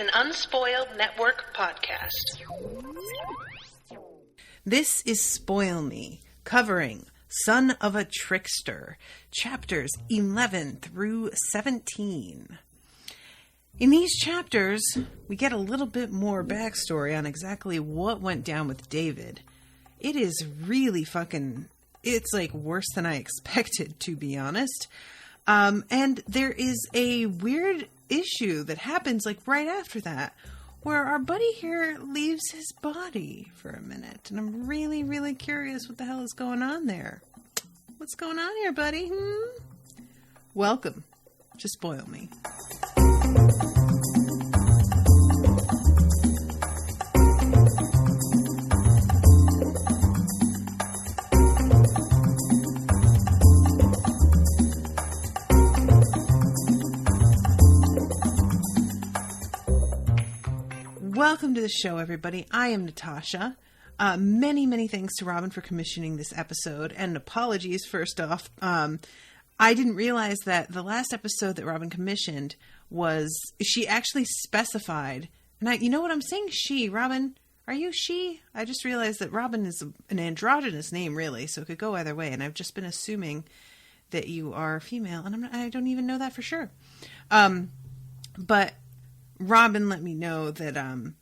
an Unspoiled Network podcast. This is Spoil Me, covering Son of a Trickster, chapters 11 through 17. In these chapters, we get a little bit more backstory on exactly what went down with David. It is really it's like worse than I expected, to be honest. And there is a weird issue that happens like right after that, where our buddy here leaves his body for a minute. And I'm really, really curious what the hell is going on there. What's going on here, buddy? Welcome to Spoil Me. Welcome to the show, everybody. I am Natasha. Many thanks to Robin for commissioning this episode, and apologies first off. I didn't realize that the last episode that Robin commissioned she actually specified, and you know what I'm saying? She, Robin, are you she? I just realized that Robin is an androgynous name, really, so it could go either way, and I've just been assuming that you are female, and I don't even know that for sure. But Robin let me know that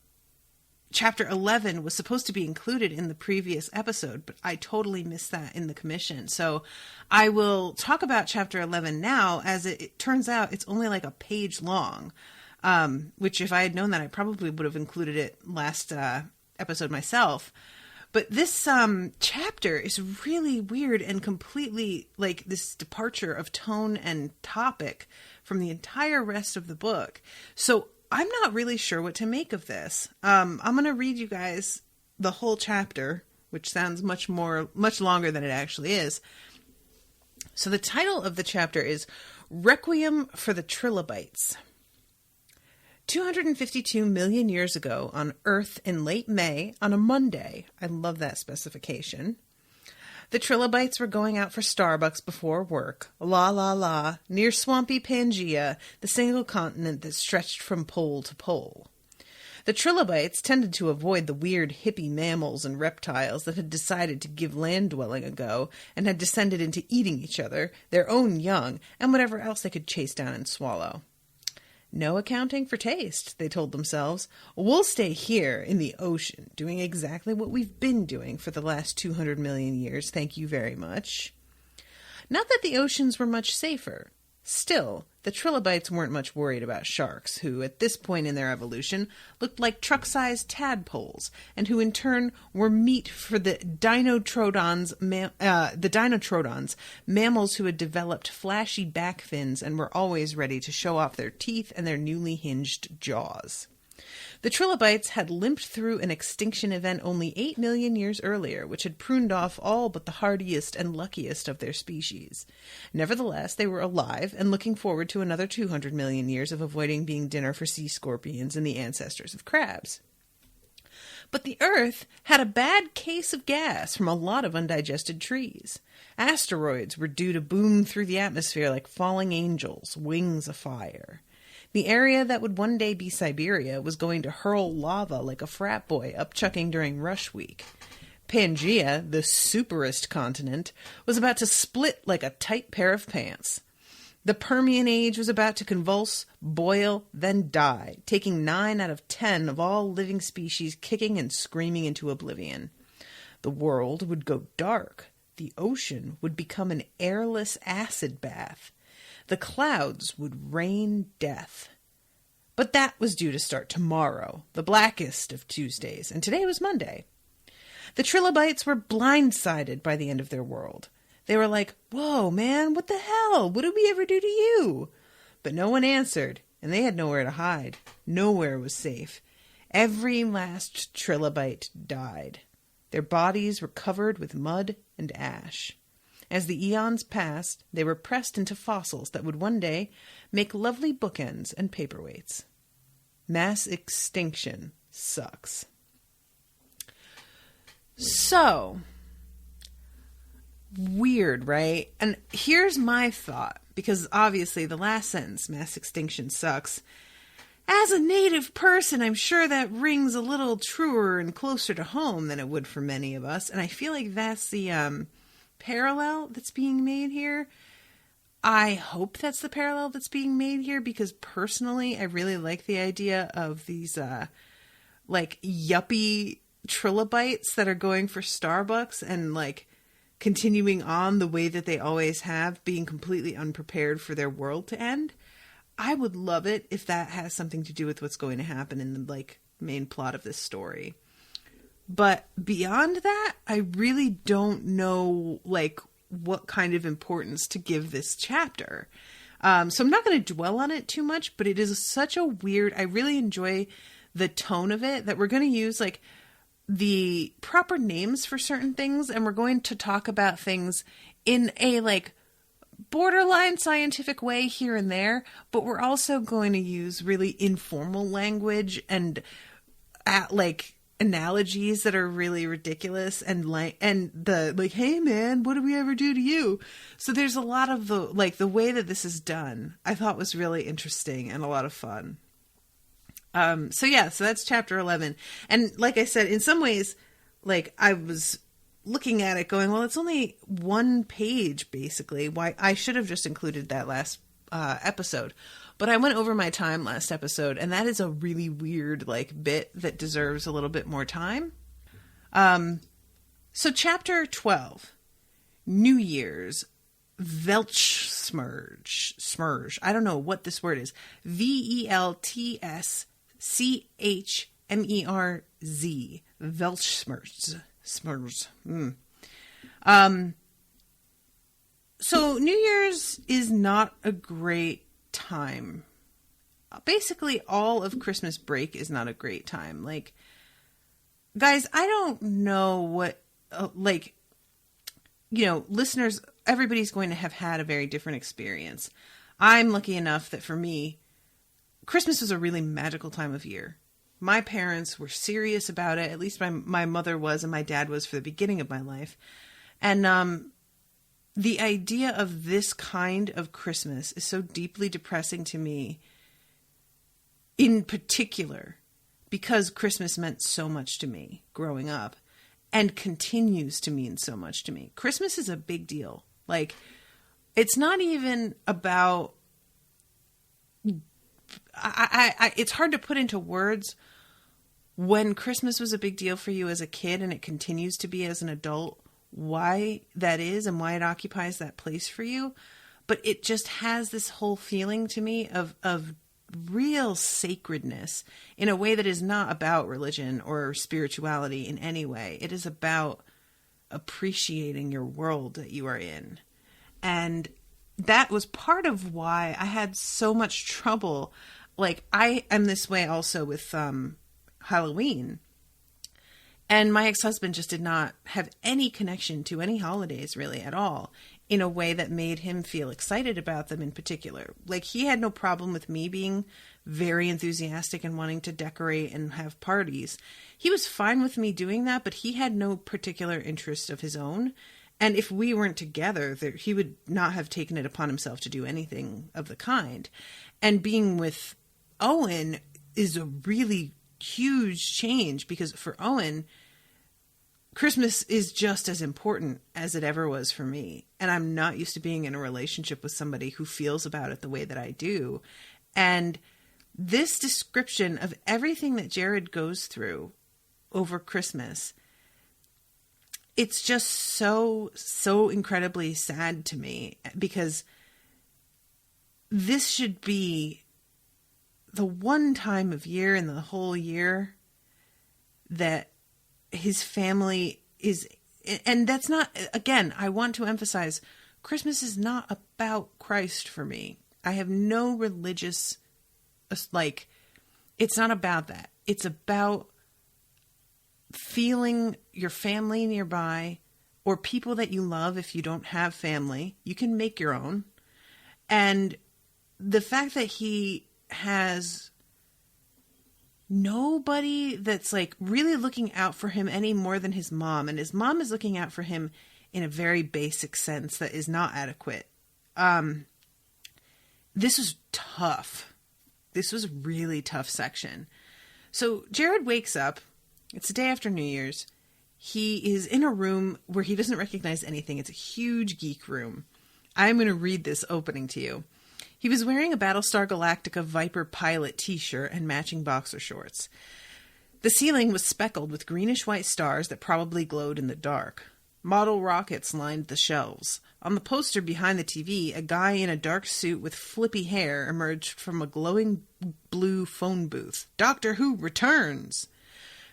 Chapter 11 was supposed to be included in the previous episode, but I totally missed that in the commission. So I will talk about Chapter 11 now, as it turns out it's only like a page long, which if I had known that, I probably would have included it last episode myself. But this chapter is really weird and completely like this departure of tone and topic from the entire rest of the book. So I'm not really sure what to make of this. I'm going to read you guys the whole chapter, which sounds much longer than it actually is. So the title of the chapter is Requiem for the Trilobites. 252 million years ago on Earth in late May on a Monday. I love that specification. The Trilobites were going out for Starbucks before work, near swampy Pangaea, the single continent that stretched from pole to pole. The Trilobites tended to avoid the weird hippie mammals and reptiles that had decided to give land-dwelling a go and had descended into eating each other, their own young, and whatever else they could chase down and swallow. No accounting for taste, they told themselves. We'll stay here in the ocean, doing exactly what we've been doing for the last 200 million years, thank you very much. Not that the oceans were much safer. Still, the Trilobites weren't much worried about sharks, who, at this point in their evolution, looked like truck-sized tadpoles, and who in turn were meat for the Dinotrodons, mammals who had developed flashy back fins and were always ready to show off their teeth and their newly hinged jaws. The Trilobites had limped through an extinction event only 8 million years earlier, which had pruned off all but the hardiest and luckiest of their species. Nevertheless, they were alive and looking forward to another 200 million years of avoiding being dinner for sea scorpions and the ancestors of crabs. But the Earth had a bad case of gas from a lot of undigested trees. Asteroids were due to boom through the atmosphere like falling angels, wings afire. The area that would one day be Siberia was going to hurl lava like a frat boy upchucking during rush week. Pangaea, the superest continent, was about to split like a tight pair of pants. The Permian Age was about to convulse, boil, then die, taking 9 out of 10 of all living species kicking and screaming into oblivion. The world would go dark. The ocean would become an airless acid bath. The clouds would rain death. But that was due to start tomorrow, the blackest of Tuesdays, and today was Monday. The Trilobites were blindsided by the end of their world. They were like, whoa, man, what the hell? What did we ever do to you? But no one answered, and they had nowhere to hide. Nowhere was safe. Every last Trilobite died. Their bodies were covered with mud and ash. As the eons passed, they were pressed into fossils that would one day make lovely bookends and paperweights. Mass extinction sucks. So, weird, right? And here's my thought, because obviously the last sentence, mass extinction sucks, as a native person, I'm sure that rings a little truer and closer to home than it would for many of us. And I feel like that's the parallel that's being made here. I hope that's the parallel that's being made here, because personally, I really like the idea of these like yuppie trilobites that are going for Starbucks and like continuing on the way that they always have, being completely unprepared for their world to end. I would love it if that has something to do with what's going to happen in the like main plot of this story. But beyond that, I really don't know like what kind of importance to give this chapter. So I'm not going to dwell on it too much, but it is such a weird, I really enjoy the tone of it, that we're going to use like the proper names for certain things. And we're going to talk about things in a like borderline scientific way here and there, but we're also going to use really informal language and like analogies that are really ridiculous and the like, hey man, what did we ever do to you? So there's a lot of the like the way that this is done, I thought was really interesting and a lot of fun. So that's chapter 11. And like I said, in some ways, like I was looking at it going, well, it's only one page, basically. Why I should have just included that last episode. But I went over my time last episode, and that is a really weird like bit that deserves a little bit more time. So chapter 12, New Year's, Veltschmerz. I don't know what this word is. VELTSCHMERZ. Veltschmerz. So New Year's is not a great time. Basically, all of Christmas break is not a great time. Like, guys, I don't know what, listeners, everybody's going to have had a very different experience. I'm lucky enough that for me, Christmas was a really magical time of year. My parents were serious about it. At least my mother was, and my dad was for the beginning of my life. And the idea of this kind of Christmas is so deeply depressing to me, in particular, because Christmas meant so much to me growing up and continues to mean so much to me. Christmas is a big deal. Like, it's not even about... it's hard to put into words when Christmas was a big deal for you as a kid and it continues to be as an adult, why that is and why it occupies that place for you. But it just has this whole feeling to me of real sacredness in a way that is not about religion or spirituality in any way. It is about appreciating your world that you are in. And that was part of why I had so much trouble. Like, I am this way also with Halloween. And my ex-husband just did not have any connection to any holidays really at all in a way that made him feel excited about them in particular. Like, he had no problem with me being very enthusiastic and wanting to decorate and have parties. He was fine with me doing that, but he had no particular interest of his own. And if we weren't together, he would not have taken it upon himself to do anything of the kind. And being with Owen is a really huge change, because for Owen, Christmas is just as important as it ever was for me. And I'm not used to being in a relationship with somebody who feels about it the way that I do. And this description of everything that Jared goes through over Christmas, it's just so incredibly sad to me, because this should be the one time of year in the whole year that his family is, and that's not, again, I want to emphasize, Christmas is not about Christ for me. I have no religious, it's not about that. It's about feeling your family nearby, or people that you love. If you don't have family, you can make your own. And the fact that he has nobody that's like really looking out for him any more than his mom, and his mom is looking out for him in a very basic sense that is not adequate. This was tough. this was a really tough section. So Jared wakes up. It's the day after New Year's. He is in a room where he doesn't recognize anything. It's a huge geek room. I'm going to read this opening to you. He was wearing a Battlestar Galactica Viper pilot t-shirt and matching boxer shorts. The ceiling was speckled with greenish-white stars that probably glowed in the dark. Model rockets lined the shelves. On the poster behind the TV, a guy in a dark suit with flippy hair emerged from a glowing blue phone booth. Doctor Who returns!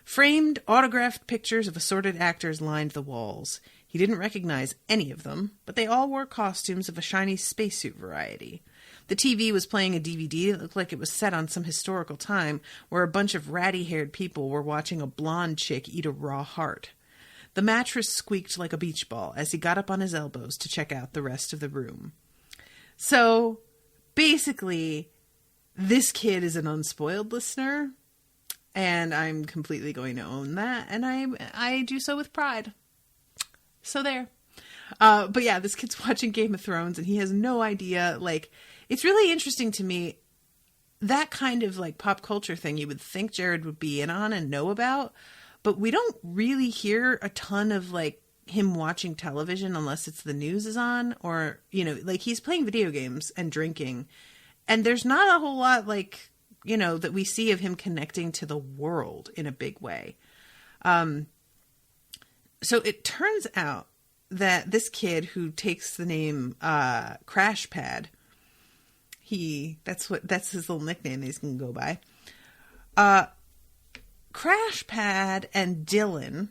Framed, autographed pictures of assorted actors lined the walls. He didn't recognize any of them, but they all wore costumes of a shiny spacesuit variety. The TV was playing a DVD that looked like it was set on some historical time where a bunch of ratty-haired people were watching a blonde chick eat a raw heart. The mattress squeaked like a beach ball as he got up on his elbows to check out the rest of the room. So, basically, this kid is an unspoiled listener, and I'm completely going to own that, and I do so with pride. So there. But yeah, this kid's watching Game of Thrones, and he has no idea, like, it's really interesting to me, that kind of, like, pop culture thing you would think Jared would be in on and know about, but we don't really hear a ton of, like, him watching television unless it's the news is on, or, you know, like, he's playing video games and drinking, and there's not a whole lot, like, you know, that we see of him connecting to the world in a big way. So it turns out that this kid who takes the name Crash Pad, that's his little nickname that he's going to go by. Crash Pad and Dylan,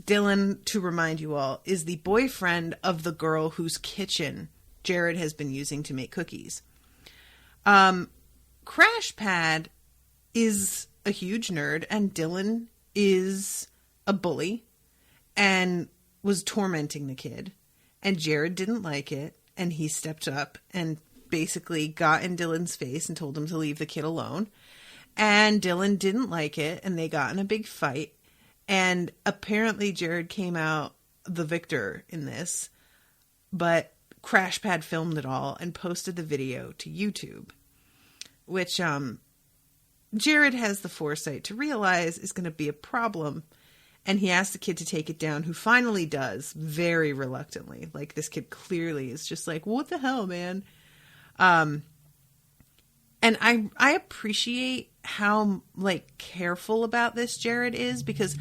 to remind you all, is the boyfriend of the girl whose kitchen Jared has been using to make cookies. Crash Pad is a huge nerd, and Dylan is a bully and was tormenting the kid. And Jared didn't like it, and he stepped up and basically got in Dylan's face and told him to leave the kid alone. And Dylan didn't like it, and they got in a big fight. And apparently Jared came out the victor in this, but Crash Pad filmed it all and posted the video to YouTube, which Jared has the foresight to realize is going to be a problem. And he asked the kid to take it down, who finally does, very reluctantly. Like, this kid clearly is just like, what the hell, man? And I appreciate how, like, careful about this Jared is, because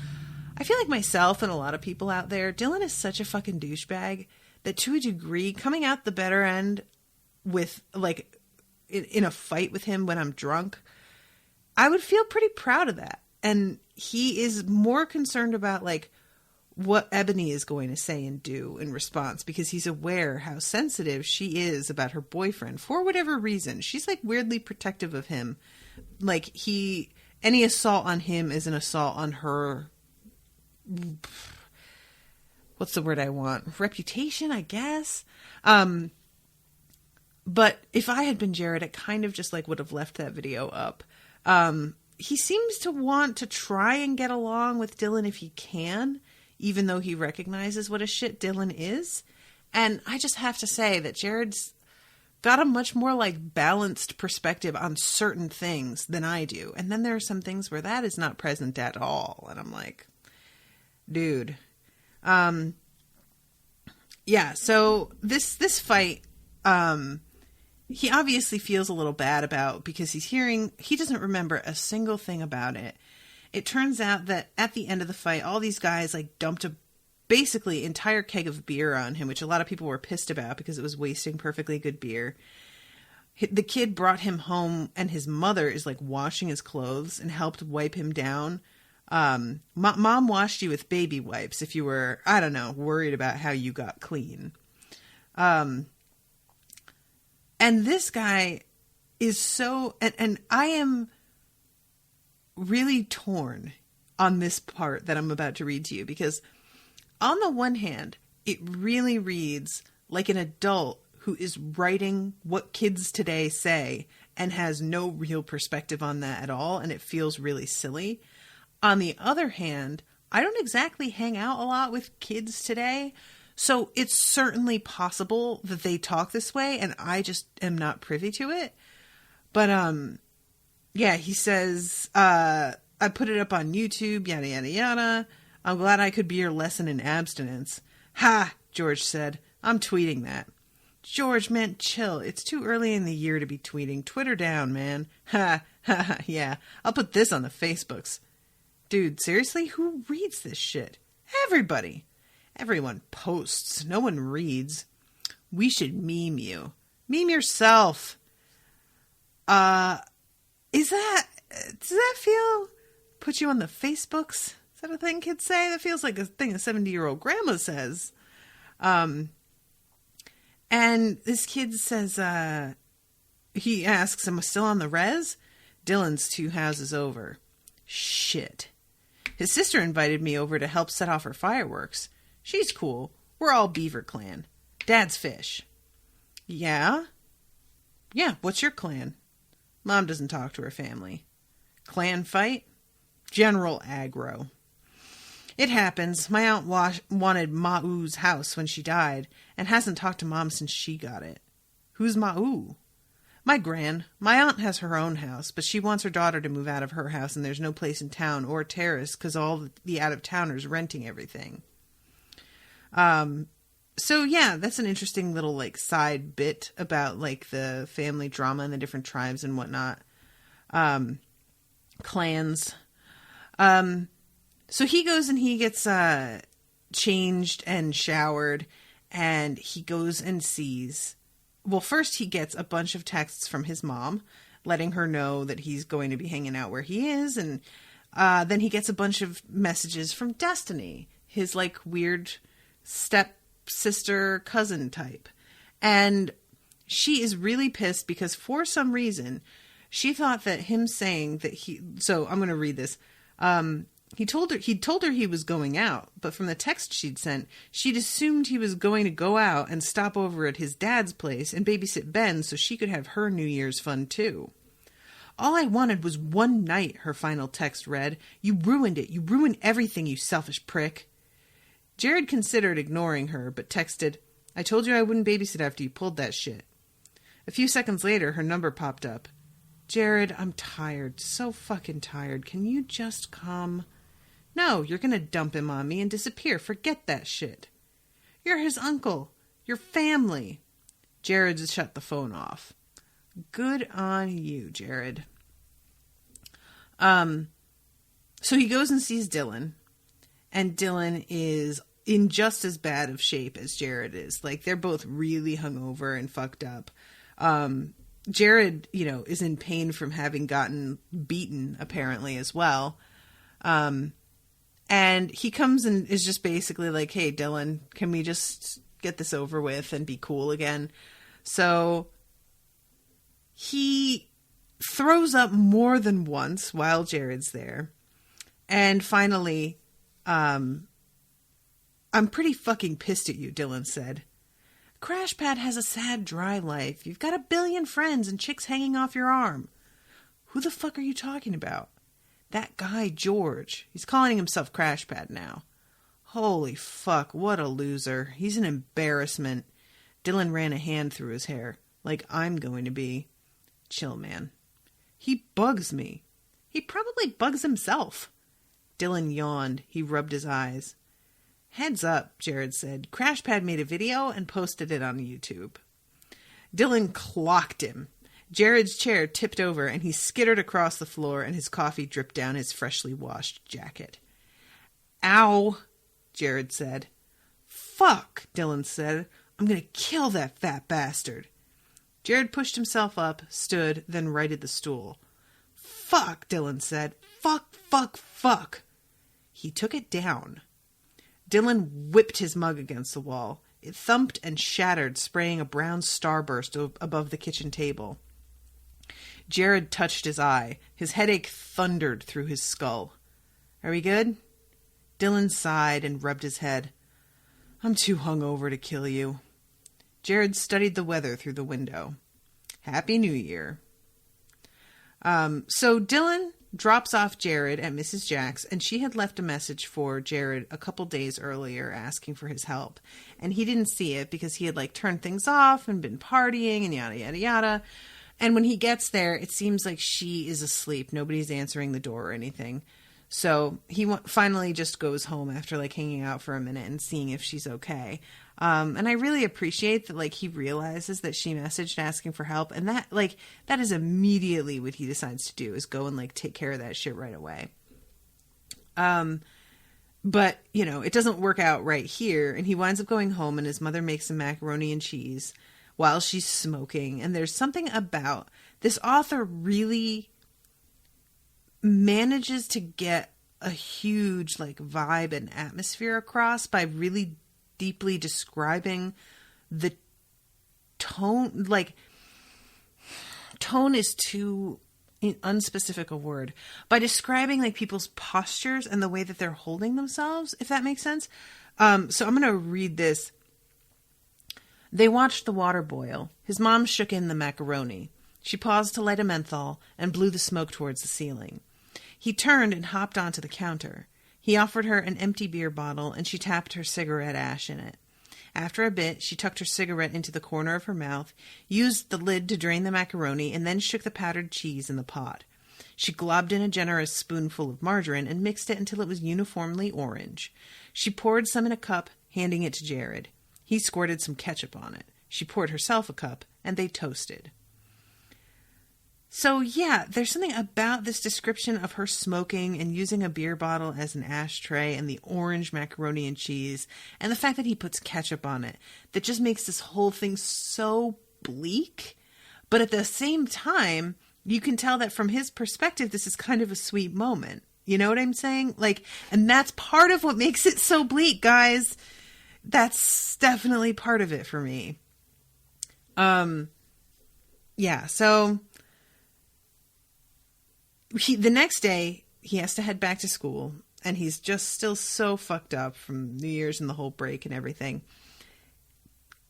I feel like myself and a lot of people out there, Dylan is such a fucking douchebag that, to a degree, coming out the better end with, like, in a fight with him when I'm drunk, I would feel pretty proud of that. And he is more concerned about, like, what Ebony is going to say and do in response, because he's aware how sensitive she is about her boyfriend for whatever reason. She's, like, weirdly protective of him. Like, any assault on him is an assault on her, what's the word I want? Reputation, I guess. But if I had been Jared, I kind of just, like, would have left that video up. He seems to want to try and get along with Dylan if he can, even though he recognizes what a shit Dylan is. And I just have to say that Jared's got a much more, like, balanced perspective on certain things than I do. And then there are some things where that is not present at all. And I'm like, dude. Yeah, so this fight, he obviously feels a little bad about, because he doesn't remember a single thing about it. It turns out that at the end of the fight, all these guys, like, dumped a basically entire keg of beer on him, which a lot of people were pissed about because it was wasting perfectly good beer. The kid brought him home, and his mother is, like, washing his clothes and helped wipe him down. Mom washed you with baby wipes if you were, I don't know, worried about how you got clean. And this guy is so, and I am really torn on this part that I'm about to read to you, because on the one hand, it really reads like an adult who is writing what kids today say and has no real perspective on that at all, and it feels really silly. On the other hand, I don't exactly hang out a lot with kids today, so it's certainly possible that they talk this way, and I just am not privy to it. But Yeah, he says, I put it up on YouTube, yada, yada, yada. I'm glad I could be your lesson in abstinence. Ha, George said. I'm tweeting that. George, man, chill. It's too early in the year to be tweeting. Twitter down, man. Ha, ha, ha, yeah. I'll put this on the Facebooks. Dude, seriously? Who reads this shit? Everybody. Everyone posts. No one reads. We should meme you. Meme yourself. Does that feel, put you on the Facebooks? Is that a thing kids say? That feels like a thing a 70-year-old grandma says. And this kid says, he asks, am I still on the res? Dylan's 2 houses over. Shit. His sister invited me over to help set off her fireworks. She's cool. We're all Beaver Clan. Dad's fish. Yeah? Yeah, what's your clan? Mom doesn't talk to her family. Clan fight? General aggro. It happens. My aunt wanted Ma'u's house when she died and hasn't talked to Mom since she got it. Who's Ma'u? My gran. My aunt has her own house, but she wants her daughter to move out of her house and there's no place in town or terrace because all the out-of-towners renting everything. So yeah, that's an interesting little like side bit about like the family drama and the different tribes and whatnot. Clans. So he goes and he gets changed and showered, and he goes and sees. Well, first he gets a bunch of texts from his mom letting her know that he's going to be hanging out where he is, and then he gets a bunch of messages from Destiny, his like weird step-sister cousin type. And she is really pissed because for some reason she thought that him saying that so I'm going to read this. He told her he was going out, but from the text she'd sent, she'd assumed he was going to go out and stop over at his dad's place and babysit Ben so she could have her New Year's fun too. All I wanted was one night, her final text read. You ruined it. You ruined everything, you selfish prick. Jared considered ignoring her, but texted, I told you I wouldn't babysit after you pulled that shit. A few seconds later, her number popped up. Jared, I'm tired. So fucking tired. Can you just come? No, you're gonna dump him on me and disappear. Forget that shit. You're his uncle. Your family. Jared shut the phone off. Good on you, Jared. So he goes and sees Dylan. And Dylan is in just as bad of shape as Jared is. Like, they're both really hungover and fucked up. Jared, is in pain from having gotten beaten, apparently, as well. And he comes and is just basically like, hey, Dylan, can we just get this over with and be cool again? So he throws up more than once while Jared's there. And finally, I'm pretty fucking pissed at you, Dylan said. Crash Pad has a sad, dry life. You've got a billion friends and chicks hanging off your arm. Who the fuck are you talking about? That guy, George. He's calling himself Crash Pad now. Holy fuck, what a loser. He's an embarrassment. Dylan ran a hand through his hair, like I'm going to be. Chill, man. He bugs me. He probably bugs himself. Dylan yawned. He rubbed his eyes. Heads up, Jared said. Crash Pad made a video and posted it on YouTube. Dylan clocked him. Jared's chair tipped over and he skittered across the floor and his coffee dripped down his freshly washed jacket. Ow, Jared said. Fuck, Dylan said. I'm going to kill that fat bastard. Jared pushed himself up, stood, then righted the stool. Fuck, Dylan said. Fuck, fuck, fuck. He took it down. Dylan whipped his mug against the wall. It thumped and shattered, spraying a brown starburst above the kitchen table. Jared touched his eye. His headache thundered through his skull. Are we good? Dylan sighed and rubbed his head. I'm too hungover to kill you. Jared studied the weather through the window. Happy New Year. So Dylan drops off Jared at Mrs. Jack's, and she had left a message for Jared a couple days earlier asking for his help. And he didn't see it because he had turned things off and been partying and yada, yada, yada. And when he gets there, it seems like she is asleep. Nobody's answering the door or anything. So he finally just goes home after like hanging out for a minute and seeing if she's okay. And I really appreciate that like he realizes that she messaged asking for help, and that is immediately what he decides to do, is go and like take care of that shit right away. But it doesn't work out right here, and he winds up going home, and his mother makes some macaroni and cheese while she's smoking. And there's something about this author really manages to get a huge like vibe and atmosphere across by really deeply describing the tone. Like, tone is too unspecific a word, by describing like people's postures and the way that they're holding themselves, if that makes sense. So I'm going to read this. They watched the water boil. His mom shook in the macaroni. She paused to light a menthol and blew the smoke towards the ceiling. He turned and hopped onto the counter. He offered her an empty beer bottle, and she tapped her cigarette ash in it. After a bit, she tucked her cigarette into the corner of her mouth, used the lid to drain the macaroni, and then shook the powdered cheese in the pot. She globbed in a generous spoonful of margarine and mixed it until it was uniformly orange. She poured some in a cup, handing it to Jared. He squirted some ketchup on it. She poured herself a cup, and they toasted. So yeah, there's something about this description of her smoking and using a beer bottle as an ashtray and the orange macaroni and cheese and the fact that he puts ketchup on it that just makes this whole thing so bleak. But at the same time, you can tell that from his perspective, this is kind of a sweet moment. You know what I'm saying? Like, and that's part of what makes it so bleak, guys. That's definitely part of it for me. Yeah, so the next day he has to head back to school, and he's just still so fucked up from New Year's and the whole break and everything.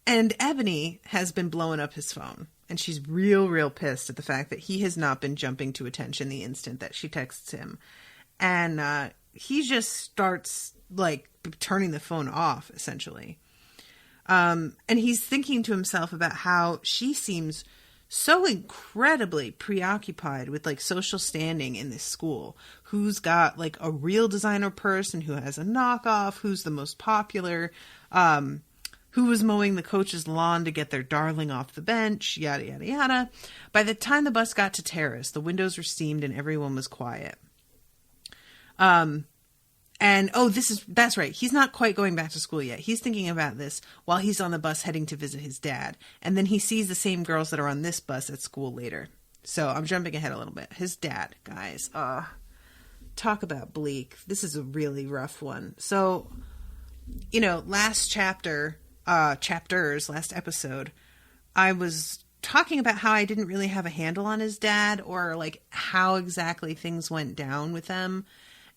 And Ebony has been blowing up his phone, and she's real pissed at the fact that he has not been jumping to attention the instant that she texts him. And he just starts like turning the phone off, essentially. And he's thinking to himself about how she seems so incredibly preoccupied with like social standing in this school. Who's got like a real designer purse and who has a knockoff? Who's the most popular? Who was mowing the coach's lawn to get their darling off the bench? Yada, yada, yada. By the time the bus got to Terrace, the windows were steamed and everyone was quiet. And that's right. He's not quite going back to school yet. He's thinking about this while he's on the bus heading to visit his dad. And then he sees the same girls that are on this bus at school later. So I'm jumping ahead a little bit. His dad, guys, talk about bleak. This is a really rough one. So, last episode, I was talking about how I didn't really have a handle on his dad or like how exactly things went down with them.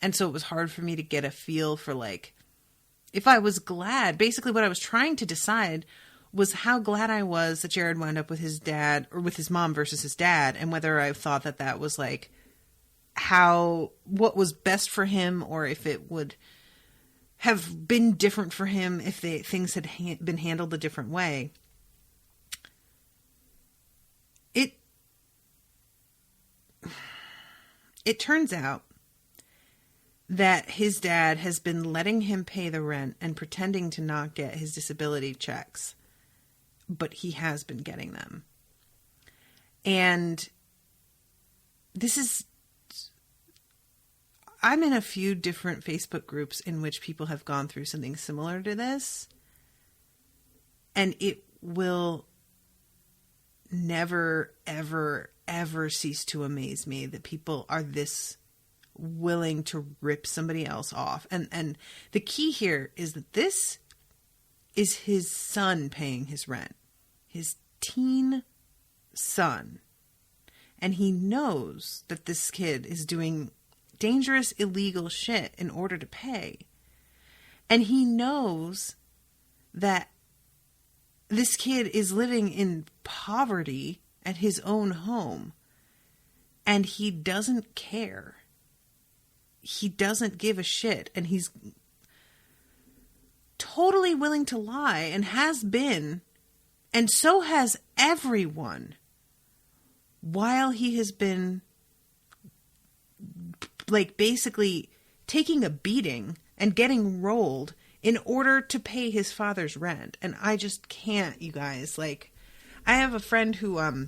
And so it was hard for me to get a feel for like, if I was glad. Basically what I was trying to decide was how glad I was that Jared wound up with his dad or with his mom versus his dad. And whether I thought that that was like what was best for him, or if it would have been different for him if things had been handled a different way. It turns out that his dad has been letting him pay the rent and pretending to not get his disability checks, but he has been getting them. And I'm in a few different Facebook groups in which people have gone through something similar to this, and it will never, ever, ever cease to amaze me that people are this willing to rip somebody else off. And the key here is that this is his son paying his rent, his teen son. And he knows that this kid is doing dangerous, illegal shit in order to pay. And he knows that this kid is living in poverty at his own home. And he doesn't care. He doesn't give a shit. And he's totally willing to lie, and has been. And so has everyone while he has been like basically taking a beating and getting rolled in order to pay his father's rent. And I just can't, you guys. Like, I have a friend who,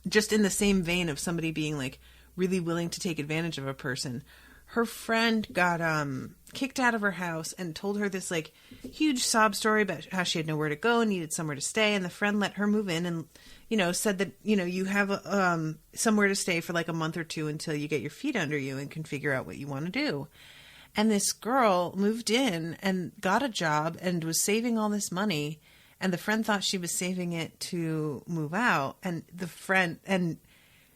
just in the same vein of somebody being like really willing to take advantage of a person, her friend got kicked out of her house and told her this like huge sob story about how she had nowhere to go and needed somewhere to stay. And the friend let her move in and, you know, said that, you know, you have somewhere to stay for like a month or two until you get your feet under you and can figure out what you want to do. And this girl moved in and got a job and was saving all this money. And the friend thought she was saving it to move out. And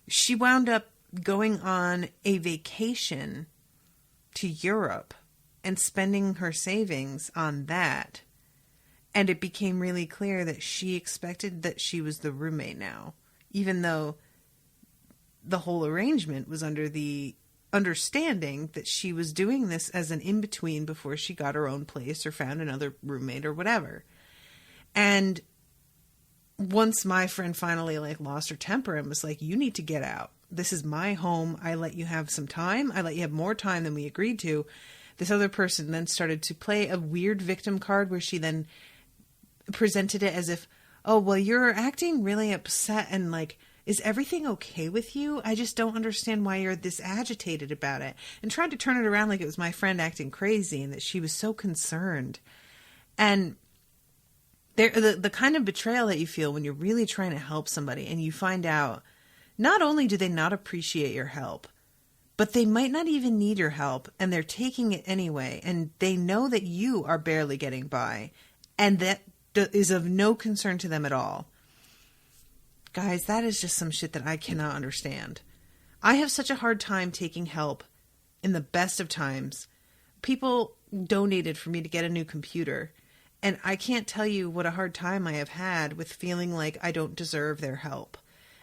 she wound up going on a vacation to Europe and spending her savings on that. And it became really clear that she expected that she was the roommate now, even though the whole arrangement was under the understanding that she was doing this as an in-between before she got her own place or found another roommate or whatever. And once my friend finally like lost her temper and was like, you need to get out. This is my home. I let you have some time. I let you have more time than we agreed to. This other person then started to play a weird victim card where she then presented it as if, oh, well, you're acting really upset and like, is everything okay with you? I just don't understand why you're this agitated about it. And tried to turn it around like it was my friend acting crazy and that she was so concerned. And the kind of betrayal that you feel when you're really trying to help somebody and you find out not only do they not appreciate your help, but they might not even need your help and they're taking it anyway. And they know that you are barely getting by and that is of no concern to them at all. Guys, that is just some shit that I cannot understand. I have such a hard time taking help in the best of times. People donated for me to get a new computer. And I can't tell you what a hard time I have had with feeling like I don't deserve their help.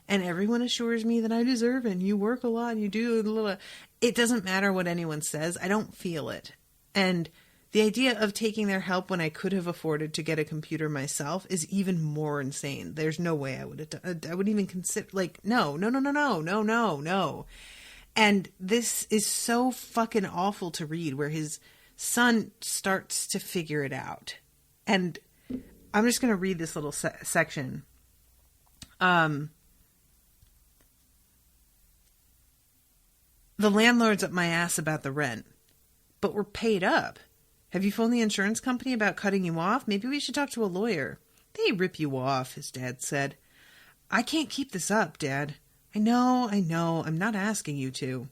And everyone assures me that I deserve it and you work a lot and you do a little. It doesn't matter what anyone says. I don't feel it. And the idea of taking their help when I could have afforded to get a computer myself is even more insane. There's no way I would have done. I wouldn't even consider, like, no. And this is so fucking awful to read where his son starts to figure it out. And I'm just going to read this little section. The landlord's up my ass about the rent, but we're paid up. Have you phoned the insurance company about cutting you off? Maybe we should talk to a lawyer. They rip you off, his dad said. I can't keep this up, Dad. I know. I'm not asking you to.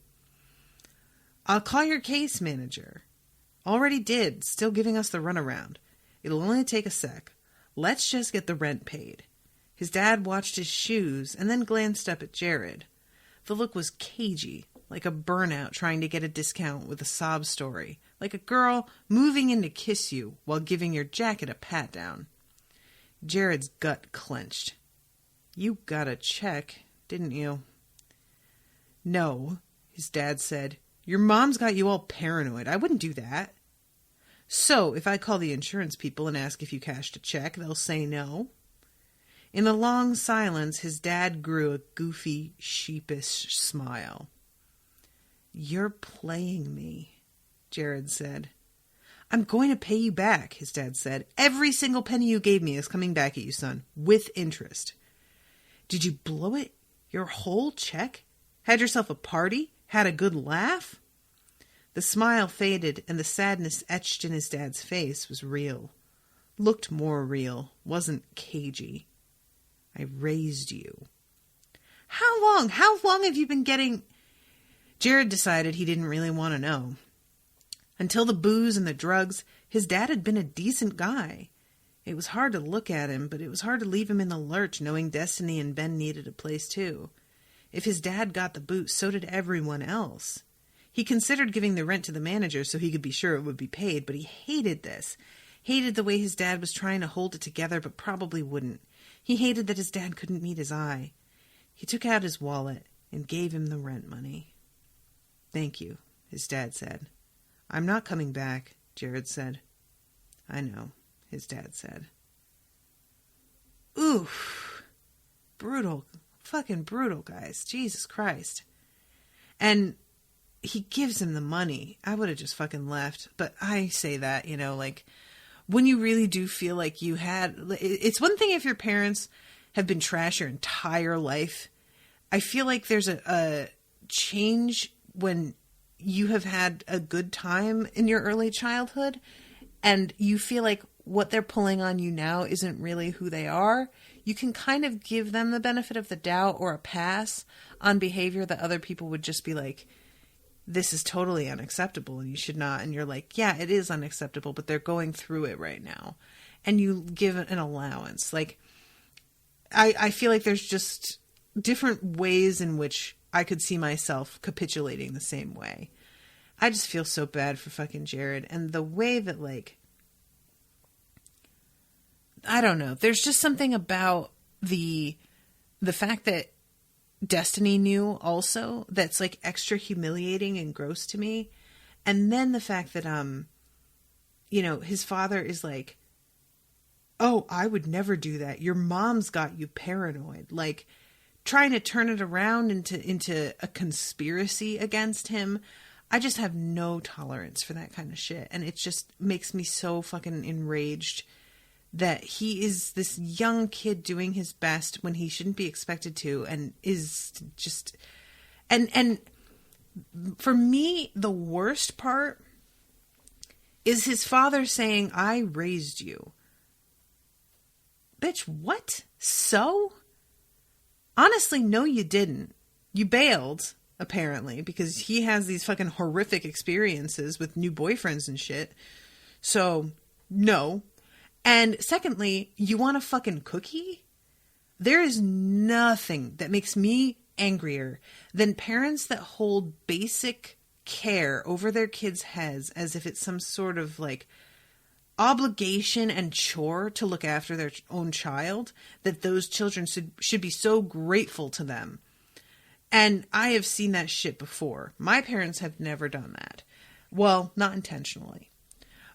I'll call your case manager. Already did, still giving us the runaround. It'll only take a sec. Let's just get the rent paid. His dad watched his shoes and then glanced up at Jared. The look was cagey, like a burnout trying to get a discount with a sob story, like a girl moving in to kiss you while giving your jacket a pat down. Jared's gut clenched. You got a check, didn't you? No, his dad said. Your mom's got you all paranoid. I wouldn't do that. So, if I call the insurance people and ask if you cashed a check, they'll say no. In the long silence, his dad grew a goofy, sheepish smile. You're playing me, Jared said. I'm going to pay you back, his dad said. Every single penny you gave me is coming back at you, son, with interest. Did you blow it? Your whole check? Had yourself a party? Had a good laugh? The smile faded, and the sadness etched in his dad's face was real. Looked more real, wasn't cagey. I raised you. How long have you been getting... Jared decided he didn't really want to know. Until the booze and the drugs, his dad had been a decent guy. It was hard to look at him, but it was hard to leave him in the lurch knowing Destiny and Ben needed a place too. If his dad got the boot, so did everyone else. He considered giving the rent to the manager so he could be sure it would be paid, but he hated this. Hated the way his dad was trying to hold it together, but probably wouldn't. He hated that his dad couldn't meet his eye. He took out his wallet and gave him the rent money. Thank you, his dad said. I'm not coming back, Jared said. I know, his dad said. Oof. Brutal Fucking brutal, guys. Jesus Christ. And he gives him the money. I would have just fucking left. But I say that, you know, like, when you really do feel like you had... It's one thing if your parents have been trash your entire life. I feel like there's a change when you have had a good time in your early childhood and you feel like what they're pulling on you now isn't really who they are. You can kind of give them the benefit of the doubt or a pass on behavior that other people would just be like, this is totally unacceptable and you should not. And you're like, yeah, it is unacceptable, but they're going through it right now. And you give it an allowance. Like, I feel like there's just different ways in which I could see myself capitulating the same way. I just feel so bad for fucking Jared. And the way that, like, I don't know. There's just something about the fact that Destiny knew also that's, like, extra humiliating and gross to me. And then the fact that, you know, his father is like, oh, I would never do that. Your mom's got you paranoid. Like, trying to turn it around into a conspiracy against him. I just have no tolerance for that kind of shit. And it just makes me so fucking enraged that he is this young kid doing his best when he shouldn't be expected to, and is just... And for me, the worst part is his father saying, I raised you. Bitch, what? So? Honestly, no, you didn't. You bailed, apparently, because he has these fucking horrific experiences with new boyfriends and shit. So, no. And secondly, you want a fucking cookie? There is nothing that makes me angrier than parents that hold basic care over their kids' heads as if it's some sort of, like, obligation and chore to look after their own child, that those children should be so grateful to them. And I have seen that shit before. My parents have never done that. Well, not intentionally.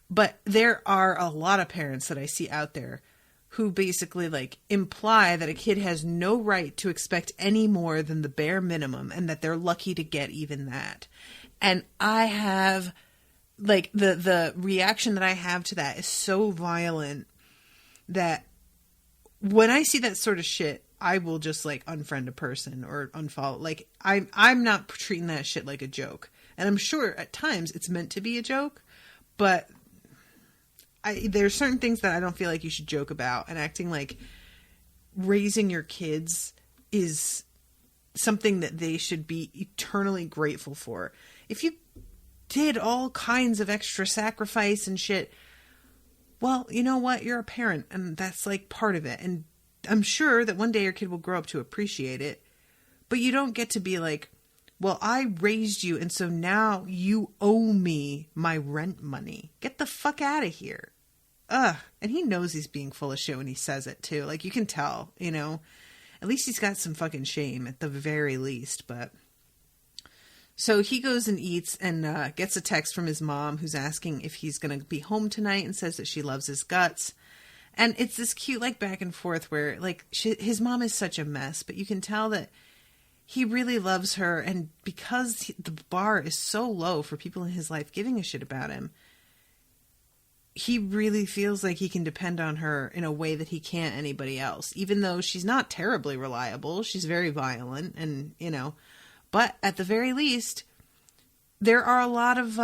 But there are a lot of parents that I see out there who basically, like, imply that a kid has no right to expect any more than the bare minimum and that they're lucky to get even that. And I have... like, the reaction that I have to that is so violent that when I see that sort of shit, I will just, like, unfriend a person or unfollow. Like, I'm not treating that shit like a joke. And I'm sure at times it's meant to be a joke, but there's certain things that I don't feel like you should joke about, and acting like raising your kids is something that they should be eternally grateful for. If you did all kinds of extra sacrifice and shit, well, you know what? You're a parent, and that's, like, part of it. And I'm sure that one day your kid will grow up to appreciate it, but you don't get to be like, well, I raised you, and so now you owe me my rent money. Get the fuck out of here. Ugh. And he knows he's being full of shit when he says it, too. Like, you can tell, you know? At least he's got some fucking shame, at the very least, but... So he goes and eats and gets a text from his mom who's asking if he's going to be home tonight, and says that she loves his guts. And it's this cute, like, back and forth where, like, his mom is such a mess, but you can tell that he really loves her. And because the bar is so low for people in his life giving a shit about him, he really feels like he can depend on her in a way that he can't anybody else. Even though she's not terribly reliable, she's very violent and, you know... But at the very least, there are a lot of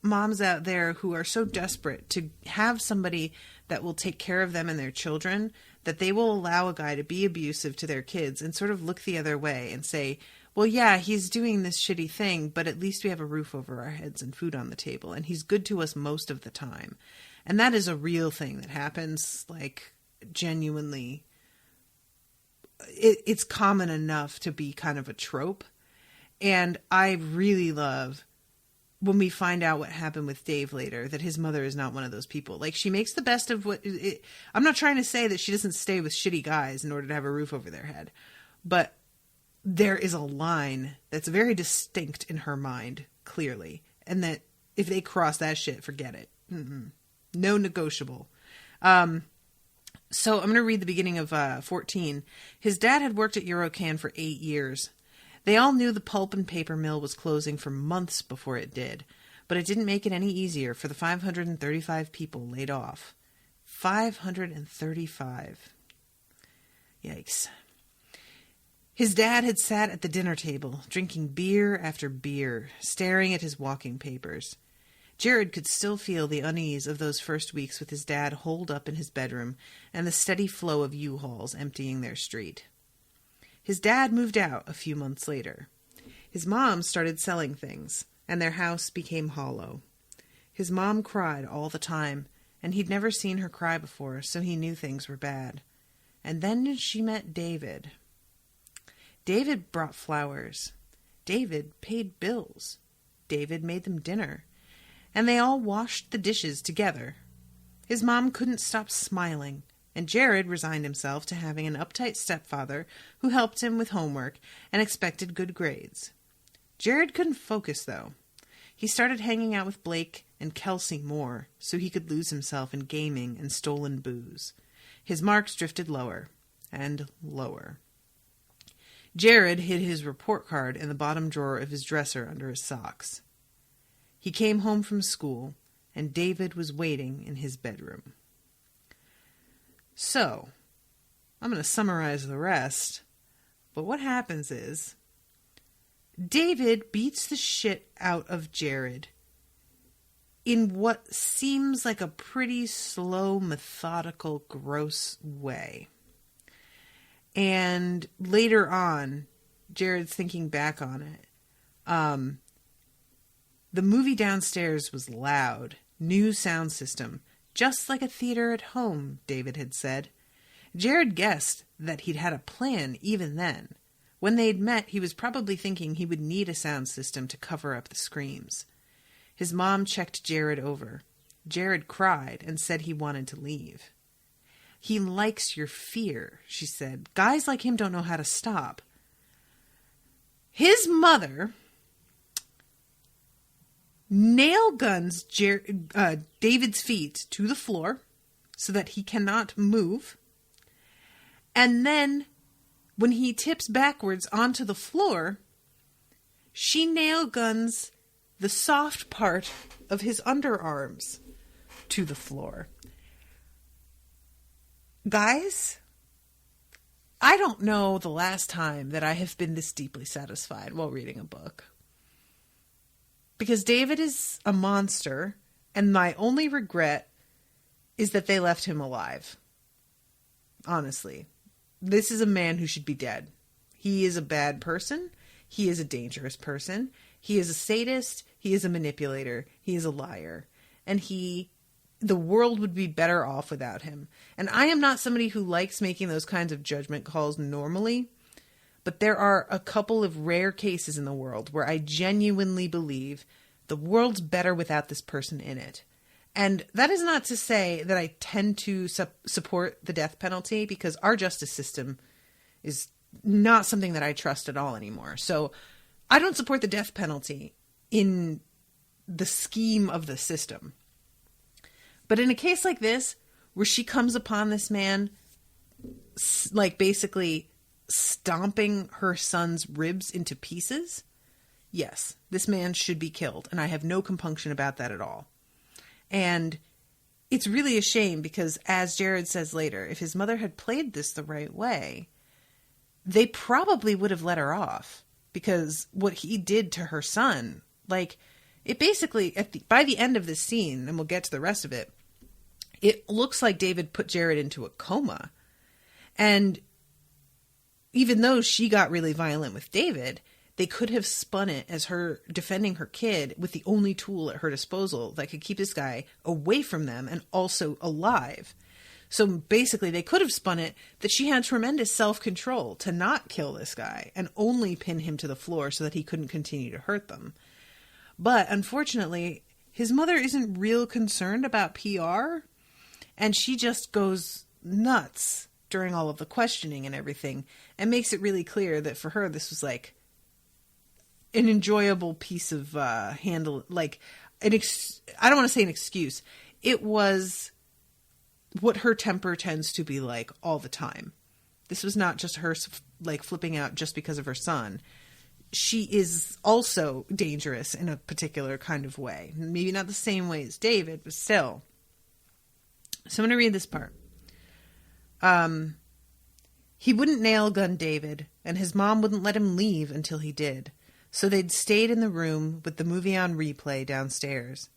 moms out there who are so desperate to have somebody that will take care of them and their children that they will allow a guy to be abusive to their kids and sort of look the other way and say, well, yeah, he's doing this shitty thing, but at least we have a roof over our heads and food on the table, and he's good to us most of the time. And that is a real thing that happens, like, genuinely. It's common enough to be kind of a trope. And I really love when we find out what happened with Dave later, that his mother is not one of those people. Like, she makes the best of I'm not trying to say that she doesn't stay with shitty guys in order to have a roof over their head. But there is a line that's very distinct in her mind, clearly. And that if they cross that shit, forget it. Mm-mm. No negotiable. So I'm going to read the beginning of 14. His dad had worked at Eurocan for 8 years. They all knew the pulp and paper mill was closing for months before it did, but it didn't make it any easier for the 535 people laid off. 535. Yikes. His dad had sat at the dinner table, drinking beer after beer, staring at his walking papers. Jared could still feel the unease of those first weeks with his dad holed up in his bedroom and the steady flow of U-Hauls emptying their street. His dad moved out a few months later. His mom started selling things, and their house became hollow. His mom cried all the time, and he'd never seen her cry before, so he knew things were bad. And then she met David. David brought flowers. David paid bills. David made them dinner. And they all washed the dishes together. His mom couldn't stop smiling, and Jared resigned himself to having an uptight stepfather who helped him with homework and expected good grades. Jared couldn't focus, though. He started hanging out with Blake and Kelsey more, so he could lose himself in gaming and stolen booze. His marks drifted lower and lower. Jared hid his report card in the bottom drawer of his dresser under his socks. He came home from school, and David was waiting in his bedroom. So, I'm going to summarize the rest, but what happens is, David beats the shit out of Jared in what seems like a pretty slow, methodical, gross way. And later on, Jared's thinking back on it. The movie downstairs was loud, new sound system, just like a theater at home, David had said. Jared guessed that he'd had a plan even then. When they'd met, he was probably thinking he would need a sound system to cover up the screams. His mom checked Jared over. Jared cried and said he wanted to leave. He likes your fear, she said. Guys like him don't know how to stop. His mother nail guns David's feet to the floor so that he cannot move. And then when he tips backwards onto the floor, she nail guns the soft part of his underarms to the floor. Guys, I don't know the last time that I have been this deeply satisfied while reading a book. Because David is a monster, and my only regret is that they left him alive. Honestly. This is a man who should be dead. He is a bad person. He is a dangerous person. He is a sadist. He is a manipulator. He is a liar. And the world would be better off without him. And I am not somebody who likes making those kinds of judgment calls normally, but there are a couple of rare cases in the world where I genuinely believe the world's better without this person in it. And that is not to say that I tend to support the death penalty, because our justice system is not something that I trust at all anymore. So I don't support the death penalty in the scheme of the system. But in a case like this, where she comes upon this man, like basically stomping her son's ribs into pieces, yes, this man should be killed. And I have no compunction about that at all. And it's really a shame because, as Jared says later, if his mother had played this the right way, they probably would have let her off. Because what he did to her son, like, it basically, by the end of this scene, and we'll get to the rest of it, it looks like David put Jared into a coma. And even though she got really violent with David, they could have spun it as her defending her kid with the only tool at her disposal that could keep this guy away from them and also alive. So basically they could have spun it that she had tremendous self-control to not kill this guy and only pin him to the floor so that he couldn't continue to hurt them. But unfortunately, his mother isn't real concerned about PR, and she just goes nuts during all of the questioning and everything, and makes it really clear that for her this was like an enjoyable piece of I don't want to say an excuse. It was what her temper tends to be like all the time. This was not just her like flipping out just because of her son. She is also dangerous in a particular kind of way. Maybe not the same way as David, but still. So I'm going to read this part. He wouldn't nail gun David, and his mom wouldn't let him leave until he did. So they'd stayed in the room with the movie on replay downstairs.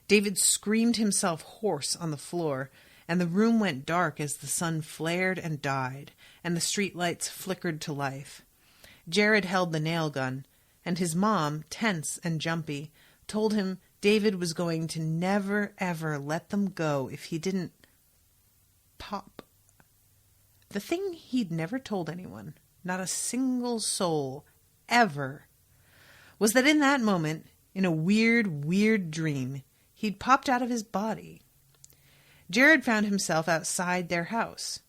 David screamed himself hoarse on the floor, and the room went dark as the sun flared and died, and the streetlights flickered to life. Jared held the nail gun, and his mom, tense and jumpy, told him David was going to never, ever let them go if he didn't pop. The thing he'd never told anyone, not a single soul, ever, was that in that moment, in a weird, weird dream, he'd popped out of his body. Jared found himself outside their house,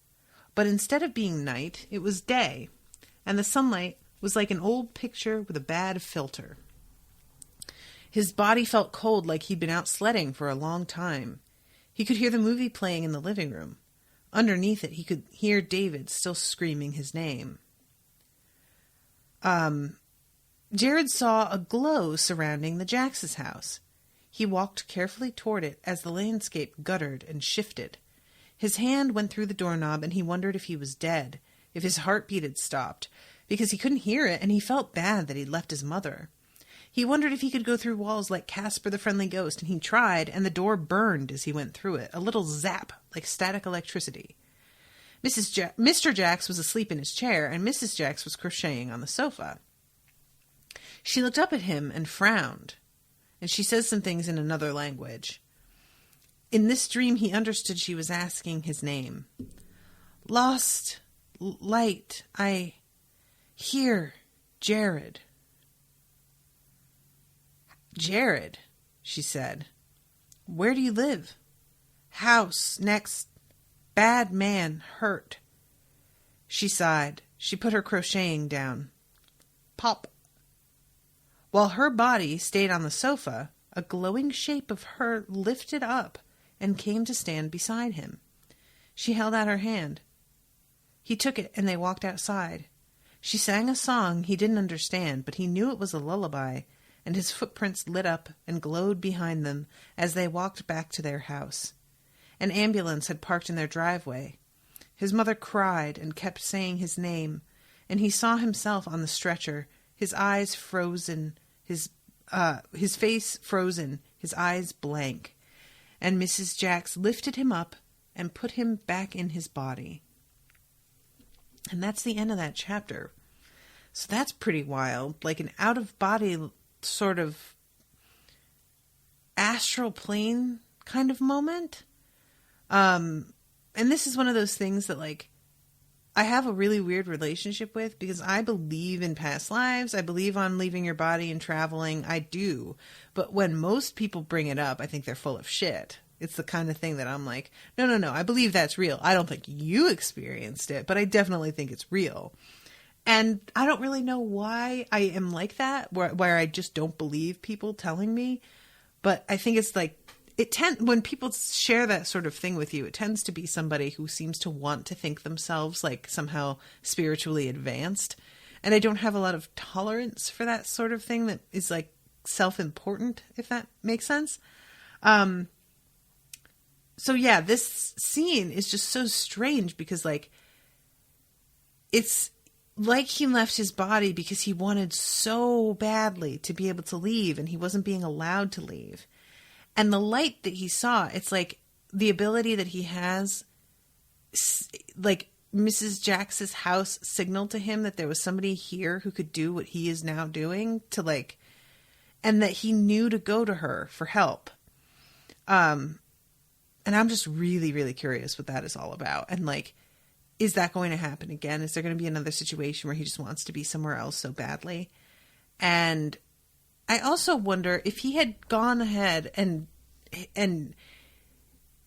but instead of being night, it was day, and the sunlight was like an old picture with a bad filter. His body felt cold, like he'd been out sledding for a long time. He could hear the movie playing in the living room. Underneath it, he could hear David still screaming his name. Jared saw a glow surrounding the Jax's house. He walked carefully toward it as the landscape guttered and shifted. His hand went through the doorknob, and he wondered if he was dead, if his heartbeat had stopped, because he couldn't hear it, and he felt bad that he'd left his mother. He wondered if he could go through walls like Casper the Friendly Ghost, and he tried, and the door burned as he went through it, a little zap, like static electricity. Mr. Jax was asleep in his chair, and Mrs. Jax was crocheting on the sofa. She looked up at him and frowned, and she says some things in another language. In this dream, he understood she was asking his name. Lost light, here, Jared. Jared, she said. Where do you live? House next. Bad man, hurt. She sighed. She put her crocheting down. Pop. While her body stayed on the sofa, a glowing shape of her lifted up and came to stand beside him. She held out her hand. He took it, and they walked outside. She sang a song he didn't understand, but he knew it was a lullaby, and his footprints lit up and glowed behind them as they walked back to their house. An ambulance had parked in their driveway. His mother cried and kept saying his name, and he saw himself on the stretcher, his eyes frozen, his face frozen, his eyes blank, and Mrs. Jax lifted him up and put him back in his body. And that's the end of that chapter. So that's pretty wild, like an out-of-body sort of astral plane kind of moment. And this is one of those things that, like, I have a really weird relationship with, because I believe in past lives. I believe on leaving your body and traveling. I do. But when most people bring it up, I think they're full of shit. It's the kind of thing that I'm like, no, I believe that's real. I don't think you experienced it, but I definitely think it's real. And I don't really know why I am like that, where I just don't believe people telling me. But I think it's like, when people share that sort of thing with you, it tends to be somebody who seems to want to think themselves like somehow spiritually advanced. And I don't have a lot of tolerance for that sort of thing that is like self-important, if that makes sense. So yeah, this scene is just so strange because, like, it's like he left his body because he wanted so badly to be able to leave, and he wasn't being allowed to leave. And the light that he saw, it's like the ability that he has, like Mrs. Jax's house signaled to him that there was somebody here who could do what he is now doing, to like, and that he knew to go to her for help. And I'm just really, really curious what that is all about. And like, is that going to happen again? Is there going to be another situation where he just wants to be somewhere else so badly? And I also wonder if he had gone ahead and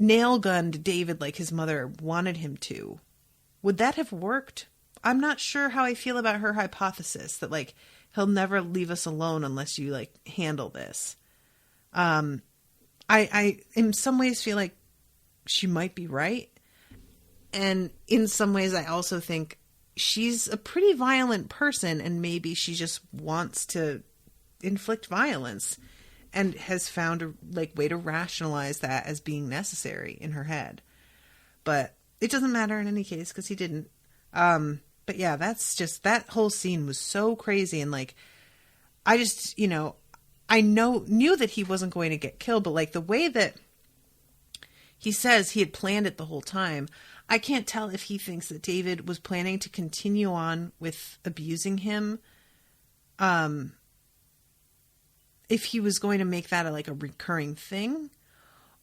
nail gunned David like his mother wanted him to, would that have worked? I'm not sure how I feel about her hypothesis that, like, he'll never leave us alone unless you, like, handle this. I in some ways feel like she might be right. And in some ways, I also think she's a pretty violent person, and maybe she just wants to inflict violence and has found a way to rationalize that as being necessary in her head. But it doesn't matter in any case because he didn't. But yeah, that's just, that whole scene was so crazy. And I just, I knew that he wasn't going to get killed, but the way that he says he had planned it the whole time, I can't tell if he thinks that David was planning to continue on with abusing him. If he was going to make that a recurring thing,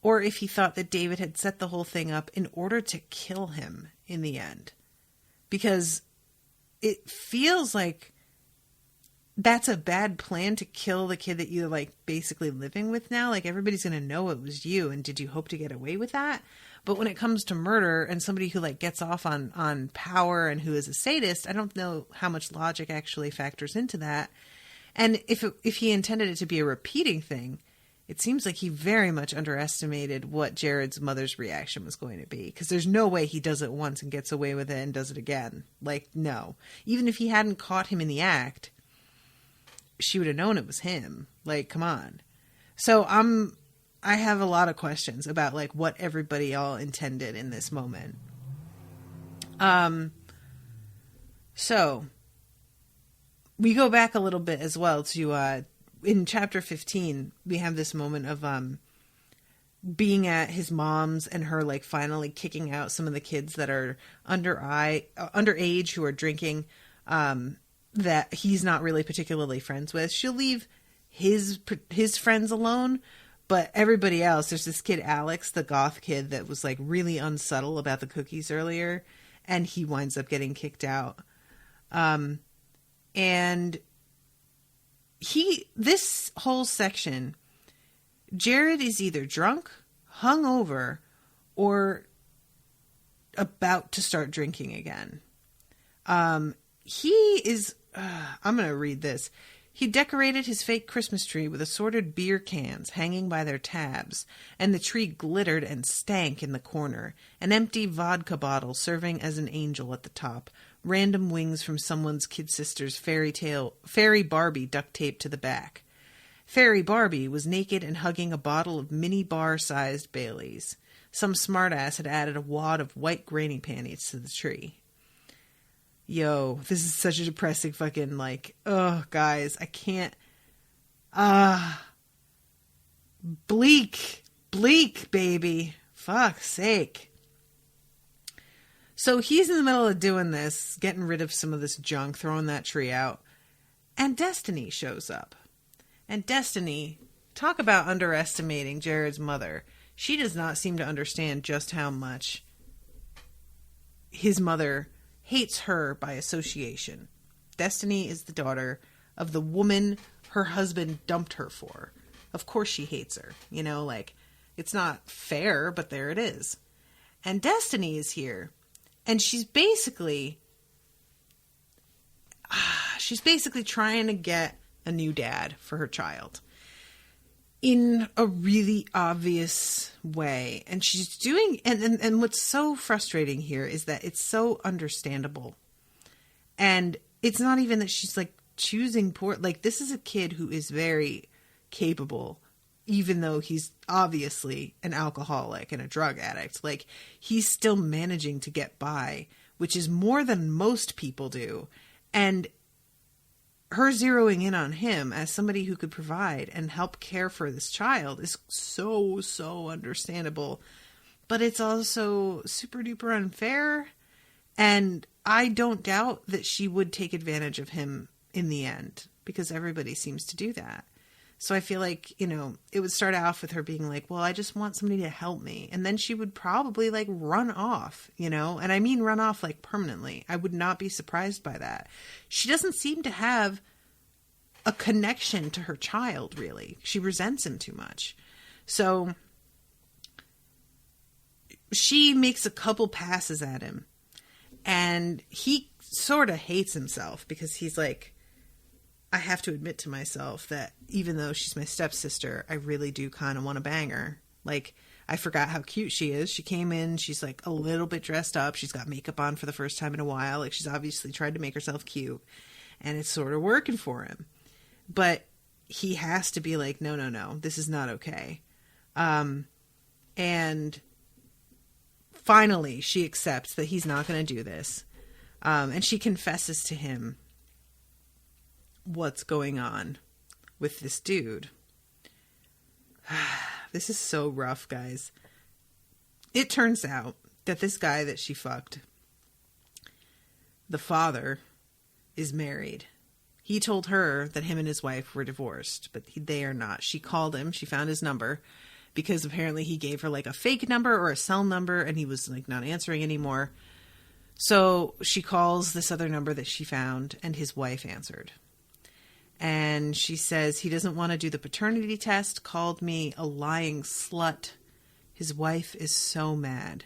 or if he thought that David had set the whole thing up in order to kill him in the end. Because it feels like that's a bad plan, to kill the kid that you're basically living with now. Everybody's going to know it was you, and did you hope to get away with that? But when it comes to murder and somebody who gets off on power and who is a sadist, I don't know how much logic actually factors into that. And if he intended it to be a repeating thing, it seems like he very much underestimated what Jared's mother's reaction was going to be. Because there's no way he does it once and gets away with it and does it again. No. Even if he hadn't caught him in the act, she would have known it was him. Come on. So I have a lot of questions about what everybody all intended in this moment. So we go back a little bit as well to in chapter 15, we have this moment of being at his mom's and her finally kicking out some of the kids that are underage who are drinking, that he's not really particularly friends with. She'll leave his friends alone, but everybody else, there's this kid Alex, the goth kid that was really unsubtle about the cookies earlier, and he winds up getting kicked out. And this whole section, Jared is either drunk, hungover, or about to start drinking again. He is, I'm going to read this. He decorated his fake Christmas tree with assorted beer cans hanging by their tabs, and the tree glittered and stank in the corner, an empty vodka bottle serving as an angel at the top, random wings from someone's kid sister's fairy Barbie duct taped to the back. Fairy Barbie was naked and hugging a bottle of mini bar-sized Baileys. Some smartass had added a wad of white granny panties to the tree. Yo, this is such a depressing fucking, guys, I can't, bleak, baby, fuck's sake. So he's in the middle of doing this, getting rid of some of this junk, throwing that tree out, and Destiny shows up. And Destiny, talk about underestimating Jared's mother. She does not seem to understand just how much his mother hates her by association. Destiny is the daughter of the woman her husband dumped her for. Of course she hates her. It's not fair, but there it is. And Destiny is here. And she's basically trying to get a new dad for her child in a really obvious way. And she's doing, and what's so frustrating here is that it's so understandable. And it's not even that she's choosing poor, this is a kid who is very capable, even though he's obviously an alcoholic and a drug addict. He's still managing to get by, which is more than most people do. And her zeroing in on him as somebody who could provide and help care for this child is so, so understandable. But it's also super duper unfair. And I don't doubt that she would take advantage of him in the end, because everybody seems to do that. So I feel it would start off with her being well, I just want somebody to help me. And then she would probably run off, and I mean run off permanently. I would not be surprised by that. She doesn't seem to have a connection to her child, really. She resents him too much. So she makes a couple passes at him, and he sort of hates himself because he's I have to admit to myself that even though she's my stepsister, I really do kind of want to bang her. I forgot how cute she is. She came in, she's like a little bit dressed up. She's got makeup on for the first time in a while. Like, she's obviously tried to make herself cute, and it's sort of working for him. But he has to be like, no, this is not okay. And finally, she accepts that he's not going to do this. And she confesses to him what's going on with this dude. This is so rough, guys. It turns out that this guy that she fucked, the father, is married. He told her that him and his wife were divorced, but they are not. She called him. She found his number because apparently he gave her like a fake number or a cell number, and he was like not answering anymore. So she calls this other number that she found, and his wife answered. And she says he doesn't want to do the paternity test, called me a lying slut. His wife is so mad.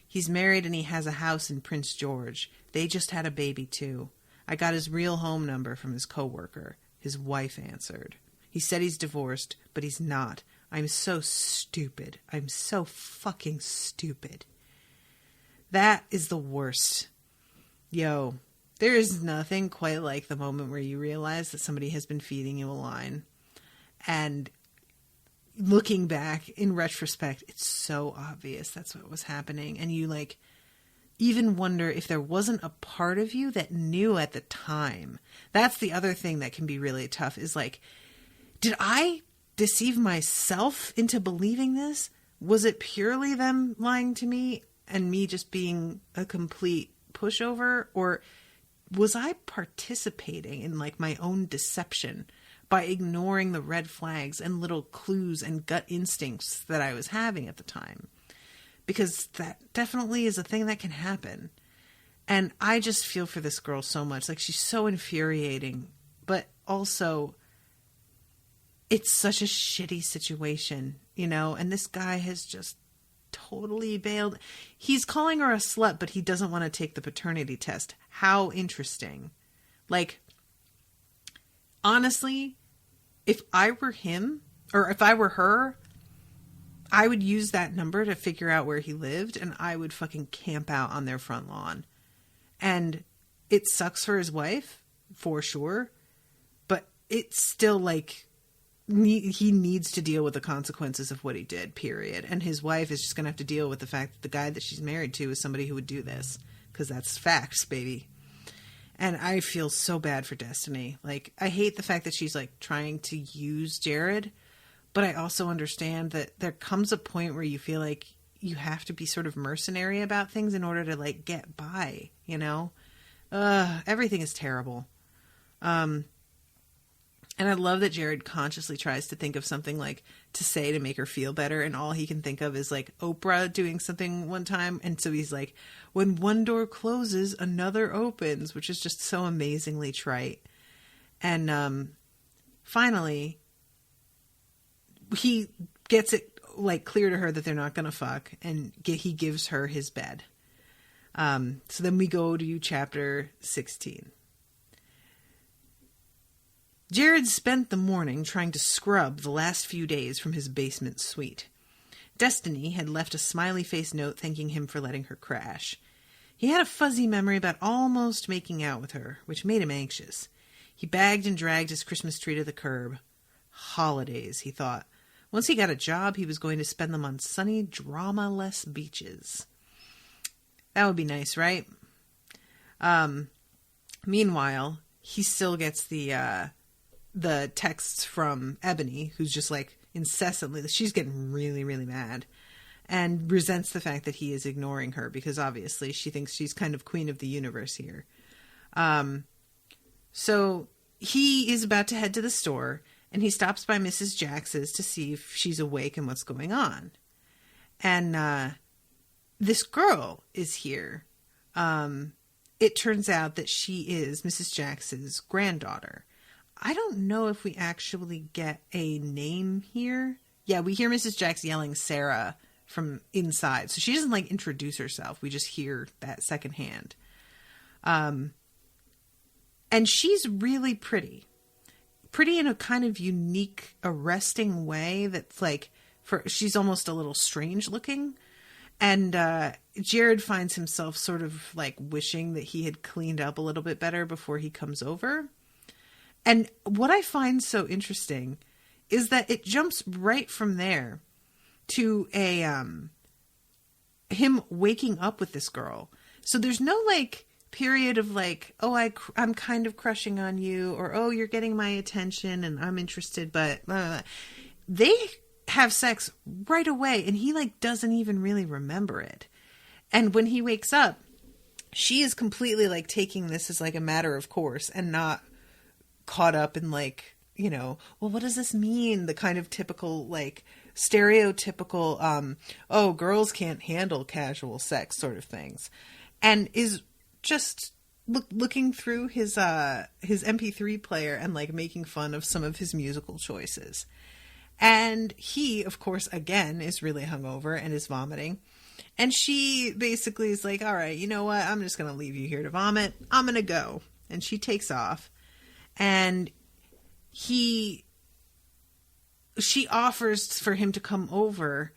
He's married and he has a house in Prince George. They just had a baby too. I got his real home number from his coworker. His wife answered. He said he's divorced, but he's not. I'm so stupid. I'm so fucking stupid. That is the worst. Yo, there is nothing quite like the moment where you realize that somebody has been feeding you a line. And looking back in retrospect, it's so obvious that's what was happening. And you like even wonder if there wasn't a part of you that knew at the time. That's the other thing that can be really tough is like, did I deceive myself into believing this? Was it purely them lying to me and me just being a complete pushover? Or was I participating in like my own deception by ignoring the red flags and little clues and gut instincts that I was having at the time? Because that definitely is a thing that can happen. And I just feel for this girl so much. Like, she's so infuriating, but also it's such a shitty situation, you know? And this guy has just totally bailed. He's calling her a slut, but he doesn't want to take the paternity test. How interesting. Like, honestly, if I were him, or if I were her, I would use that number to figure out where he lived, and I would fucking camp out on their front lawn. And it sucks for his wife, for sure, but it's still like he needs to deal with the consequences of what he did, period. And his wife is just going to have to deal with the fact that the guy that she's married to is somebody who would do this, because that's facts, baby. And I feel so bad for Destiny. Like, I hate the fact that she's like trying to use Jared, but I also understand that there comes a point where you feel like you have to be sort of mercenary about things in order to like get by, you know? Everything is terrible. And I love that Jared consciously tries to think of something like to say to make her feel better. And all he can think of is like Oprah doing something one time. And so he's like, when one door closes, another opens, which is just so amazingly trite. And finally, he gets it like clear to her that they're not going to fuck, and he gives her his bed. So then we go to chapter 16. Jared spent the morning trying to scrub the last few days from his basement suite. Destiny had left a smiley face note thanking him for letting her crash. He had a fuzzy memory about almost making out with her, which made him anxious. He bagged and dragged his Christmas tree to the curb. Holidays, he thought. Once he got a job, he was going to spend them on sunny, drama-less beaches. That would be nice, right? Meanwhile, he still gets the texts from Ebony, who's just like incessantly, she's getting really, really mad and resents the fact that he is ignoring her because obviously she thinks she's kind of queen of the universe here. So he is about to head to the store, and he stops by Mrs. Jax's to see if she's awake and what's going on. And this girl is here. It turns out that she is Mrs. Jax's granddaughter. I don't know if we actually get a name here. Yeah, we hear Mrs. Jax yelling Sarah from inside. So she doesn't like introduce herself. We just hear that secondhand. And she's really pretty. Pretty in a kind of unique, arresting way that's like she's almost a little strange looking. And Jared finds himself sort of like wishing that he had cleaned up a little bit better before he comes over. And what I find so interesting is that it jumps right from there to him waking up with this girl. So there's no like period of like, oh, I'm kind of crushing on you, or oh, you're getting my attention and I'm interested, but blah, blah, blah. They have sex right away, and he like doesn't even really remember it. And when he wakes up, she is completely like taking this as like a matter of course and not caught up in like, you know, well, what does this mean? The kind of typical like stereotypical oh, girls can't handle casual sex sort of things, and is just looking through his MP3 player and like making fun of some of his musical choices. And he, of course, again, is really hungover and is vomiting. And she basically is like, all right, you know what? I'm just going to leave you here to vomit. I'm going to go. And she takes off. And she offers for him to come over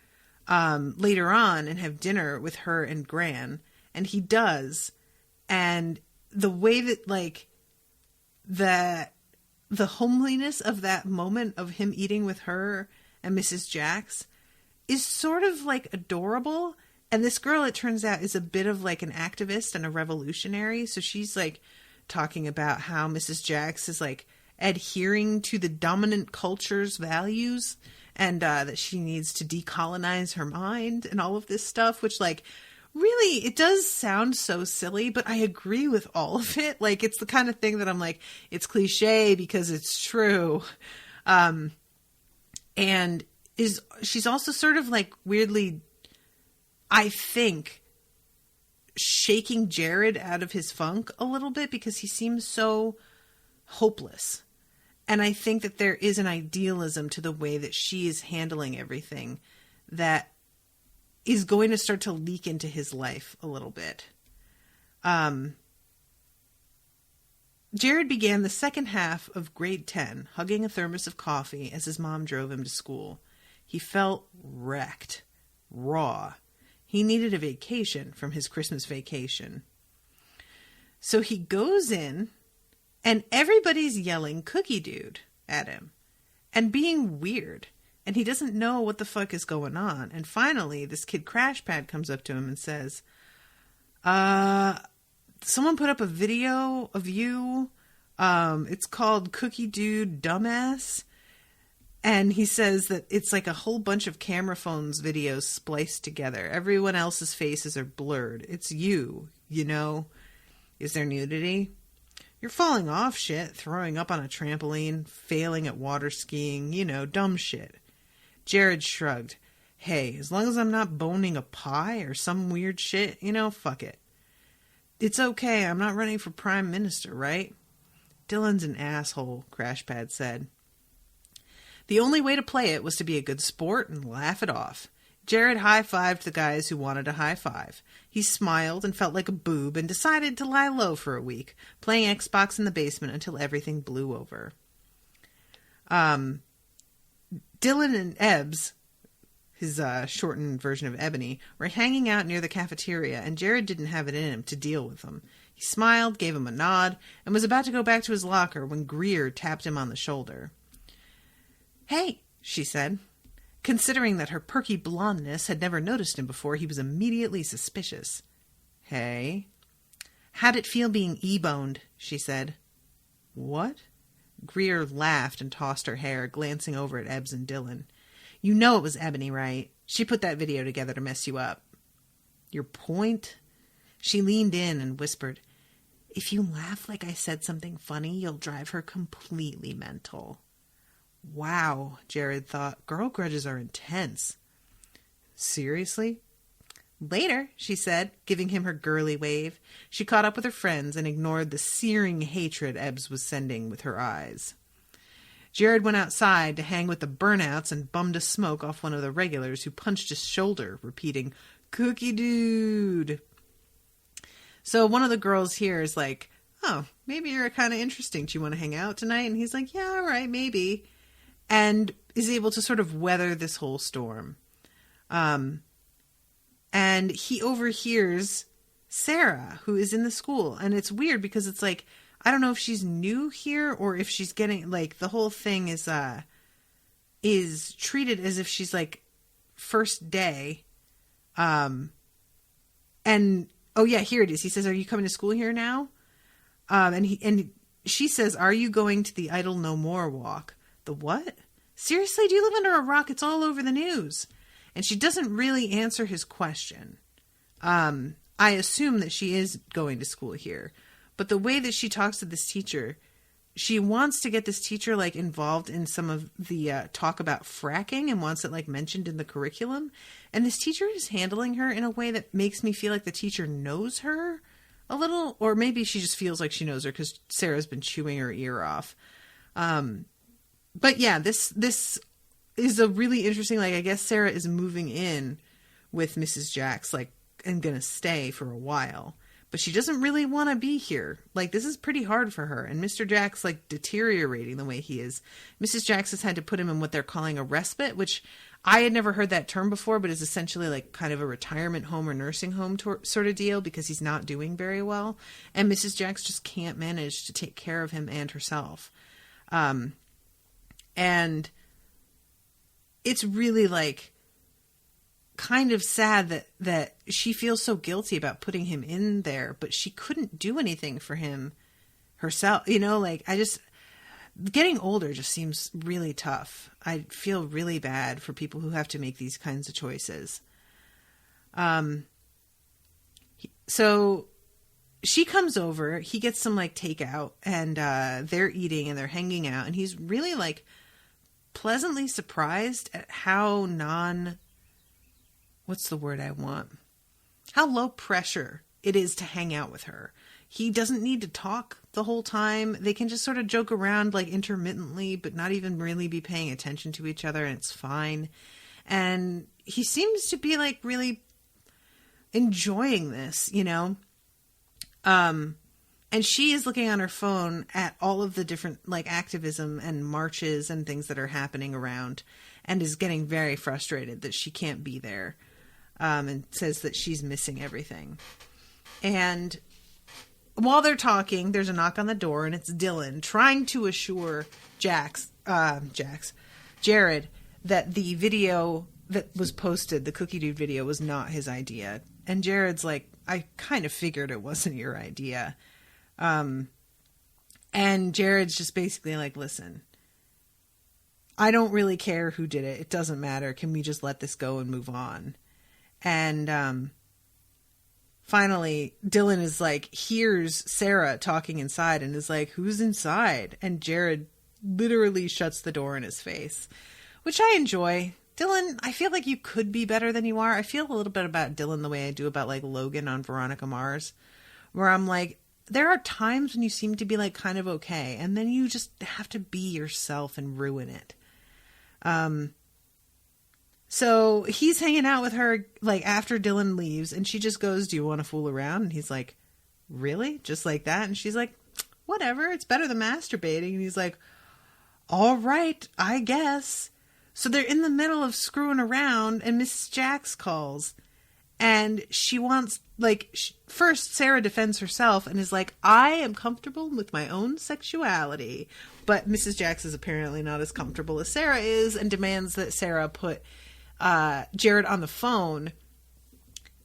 later on and have dinner with her and Gran. And he does. And the way that, like, the homeliness of that moment of him eating with her and Mrs. Jax is sort of like adorable. And this girl, it turns out, is a bit of like an activist and a revolutionary. So she's like talking about how Mrs. Jax is like adhering to the dominant culture's values, and that she needs to decolonize her mind and all of this stuff, which like really, it does sound so silly, but I agree with all of it. Like, it's the kind of thing that I'm like, it's cliche because it's true. And she's also sort of like weirdly, I think, shaking Jared out of his funk a little bit because he seems so hopeless. And I think that there is an idealism to the way that she is handling everything that is going to start to leak into his life a little bit. Jared began the second half of grade 10, hugging a thermos of coffee as his mom drove him to school. He felt wrecked, raw. He needed a vacation from his Christmas vacation. So he goes in, and everybody's yelling "Cookie Dude" at him and being weird. And he doesn't know what the fuck is going on. And finally, this kid Crashpad comes up to him and says, someone put up a video of you. It's called Cookie Dude Dumbass. And he says that it's like a whole bunch of camera phones videos spliced together. Everyone else's faces are blurred. It's you, you know. Is there nudity? You're falling off shit, throwing up on a trampoline, failing at water skiing, you know, dumb shit. Jared shrugged. Hey, as long as I'm not boning a pie or some weird shit, you know, fuck it. It's okay, I'm not running for prime minister, right? Dylan's an asshole, Crashpad said. The only way to play it was to be a good sport and laugh it off. Jared high-fived the guys who wanted a high five. He smiled and felt like a boob and decided to lie low for a week, playing Xbox in the basement until everything blew over. Dylan and Ebbs, his shortened version of Ebony, were hanging out near the cafeteria, and Jared didn't have it in him to deal with them. He smiled, gave him a nod, and was about to go back to his locker when Greer tapped him on the shoulder. Hey, she said. Considering that her perky blondness had never noticed him before, he was immediately suspicious. Hey. How'd it feel being E-boned? She said. What? Greer laughed and tossed her hair, glancing over at Ebbs and Dylan. You know it was Ebony, right? She put that video together to mess you up. Your point? She leaned in and whispered, If you laugh like I said something funny, you'll drive her completely mental. Wow, Jared thought. Girl grudges are intense. Seriously? Later, she said, giving him her girly wave. She caught up with her friends and ignored the searing hatred Ebbs was sending with her eyes. Jared went outside to hang with the burnouts and bummed a smoke off one of the regulars who punched his shoulder, repeating, Cookie Dude. So one of the girls here is like, oh, maybe you're kind of interesting. Do you want to hang out tonight? And he's like, yeah, all right, maybe. And is able to sort of weather this whole storm. And he overhears Sarah, who is in the school. And it's weird because it's like, I don't know if she's new here or if she's getting, like, the whole thing is treated as if she's, like, first day. And, oh yeah, here it is. He says, are you coming to school here now? And she says, are you going to the Idle No More walk? The what? Seriously, do you live under a rock? It's all over the news. And she doesn't really answer his question. I assume that she is going to school here. But the way that she talks to this teacher, she wants to get this teacher, like, involved in some of the talk about fracking and wants it, like, mentioned in the curriculum. And this teacher is handling her in a way that makes me feel like the teacher knows her a little. Or maybe she just feels like she knows her because Sarah's been chewing her ear off. But yeah, this is a really interesting, like, I guess Sarah is moving in with Mrs. Jacks, like, and gonna stay for a while. But she doesn't really want to be here. Like, this is pretty hard for her. And Mr. Jacks, like, deteriorating the way he is. Mrs. Jacks has had to put him in what they're calling a respite, which I had never heard that term before, but is essentially like kind of a retirement home or nursing home sort of deal because he's not doing very well. And Mrs. Jacks just can't manage to take care of him and herself. And it's really, like, kind of sad that she feels so guilty about putting him in there, but she couldn't do anything for him herself. You know, like, getting older just seems really tough. I feel really bad for people who have to make these kinds of choices. So she comes over, he gets some, like, takeout, and they're eating and they're hanging out, and he's really, like, pleasantly surprised at how what's the word I want? How low pressure it is to hang out with her. He doesn't need to talk the whole time. They can just sort of joke around, like, intermittently, but not even really be paying attention to each other, and it's fine. And he seems to be, like, really enjoying this, you know? And she is looking on her phone at all of the different, like, activism and marches and things that are happening around, and is getting very frustrated that she can't be there, and says that she's missing everything. And while they're talking, there's a knock on the door, and it's Dylan trying to assure Jared, that the video that was posted, the Cookie Dude video, was not his idea. And Jared's like, I kind of figured it wasn't your idea. And Jared's just basically like, listen, I don't really care who did it. It doesn't matter. Can we just let this go and move on? And finally, Dylan is like, hears Sarah talking inside and is like, who's inside? And Jared literally shuts the door in his face, which I enjoy. Dylan, I feel like you could be better than you are. I feel a little bit about Dylan the way I do about, like, Logan on Veronica Mars, where I'm like, there are times when you seem to be, like, kind of okay, and then you just have to be yourself and ruin it. So he's hanging out with her, like, after Dylan leaves, and she just goes, do you want to fool around? And he's like, really? Just like that? And she's like, whatever, it's better than masturbating. And he's like, all right, I guess. So they're in the middle of screwing around, and Mrs. Jacks calls, and she wants, like, first Sarah defends herself and is like, I am comfortable with my own sexuality. But Mrs. Jacks is apparently not as comfortable as Sarah is, and demands that Sarah put Jared on the phone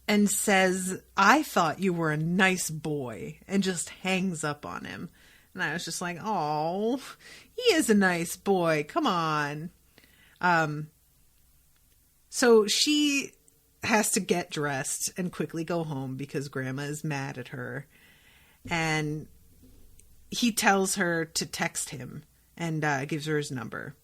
and says, I thought you were a nice boy, and just hangs up on him. And I was just like, oh, he is a nice boy. Come on. So she has to get dressed and quickly go home because Grandma is mad at her. And he tells her to text him and gives her his number.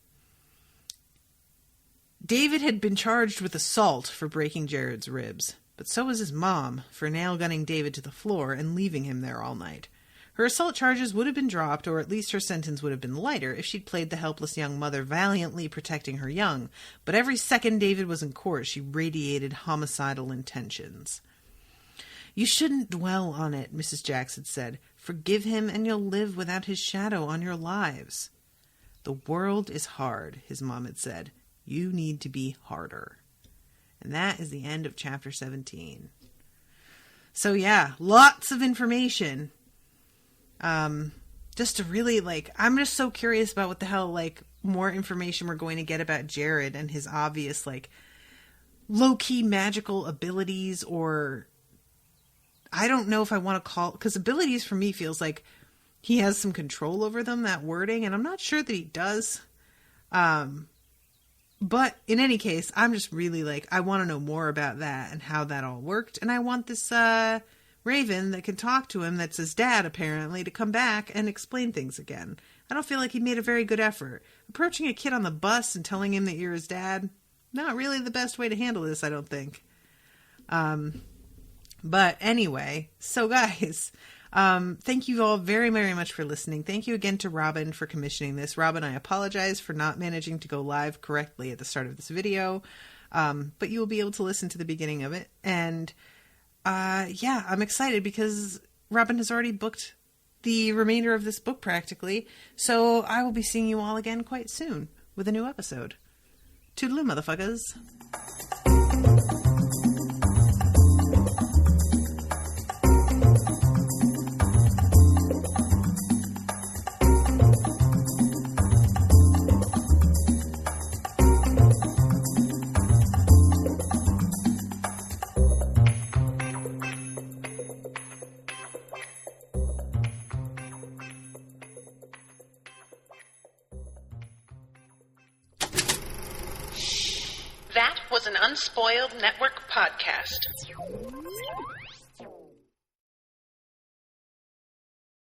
David had been charged with assault for breaking Jared's ribs, but so was his mom for nail gunning David to the floor and leaving him there all night. Her assault charges would have been dropped, or at least her sentence would have been lighter, if she'd played the helpless young mother valiantly protecting her young. But every second David was in court, she radiated homicidal intentions. You shouldn't dwell on it, Mrs. Jacks had said. Forgive him and you'll live without his shadow on your lives. "The world is hard," his mom had said. "You need to be harder." And that is the end of chapter 17. So yeah, lots of information. Just to really, like, I'm just so curious about what the hell, like, more information we're going to get about Jared and his obvious, like, low-key magical abilities, or I don't know if I want to call, because abilities for me feels like he has some control over them, that wording, and I'm not sure that he does. But in any case, I'm just really, like, I want to know more about that and how that all worked, and I want this, Raven that can talk to him, that's his dad apparently, to come back and explain things again. I don't feel like he made a very good effort. Approaching a kid on the bus and telling him that you're his dad, not really the best way to handle this, I don't think. But anyway, so guys, thank you all very, very much for listening. Thank you again to Robin for commissioning this. Robin, I apologize for not managing to go live correctly at the start of this video, but you will be able to listen to the beginning of it. And yeah, I'm excited because Robin has already booked the remainder of this book practically. So I will be seeing you all again quite soon with a new episode. Toodaloo, motherfuckers. That was an Unspoiled Network podcast.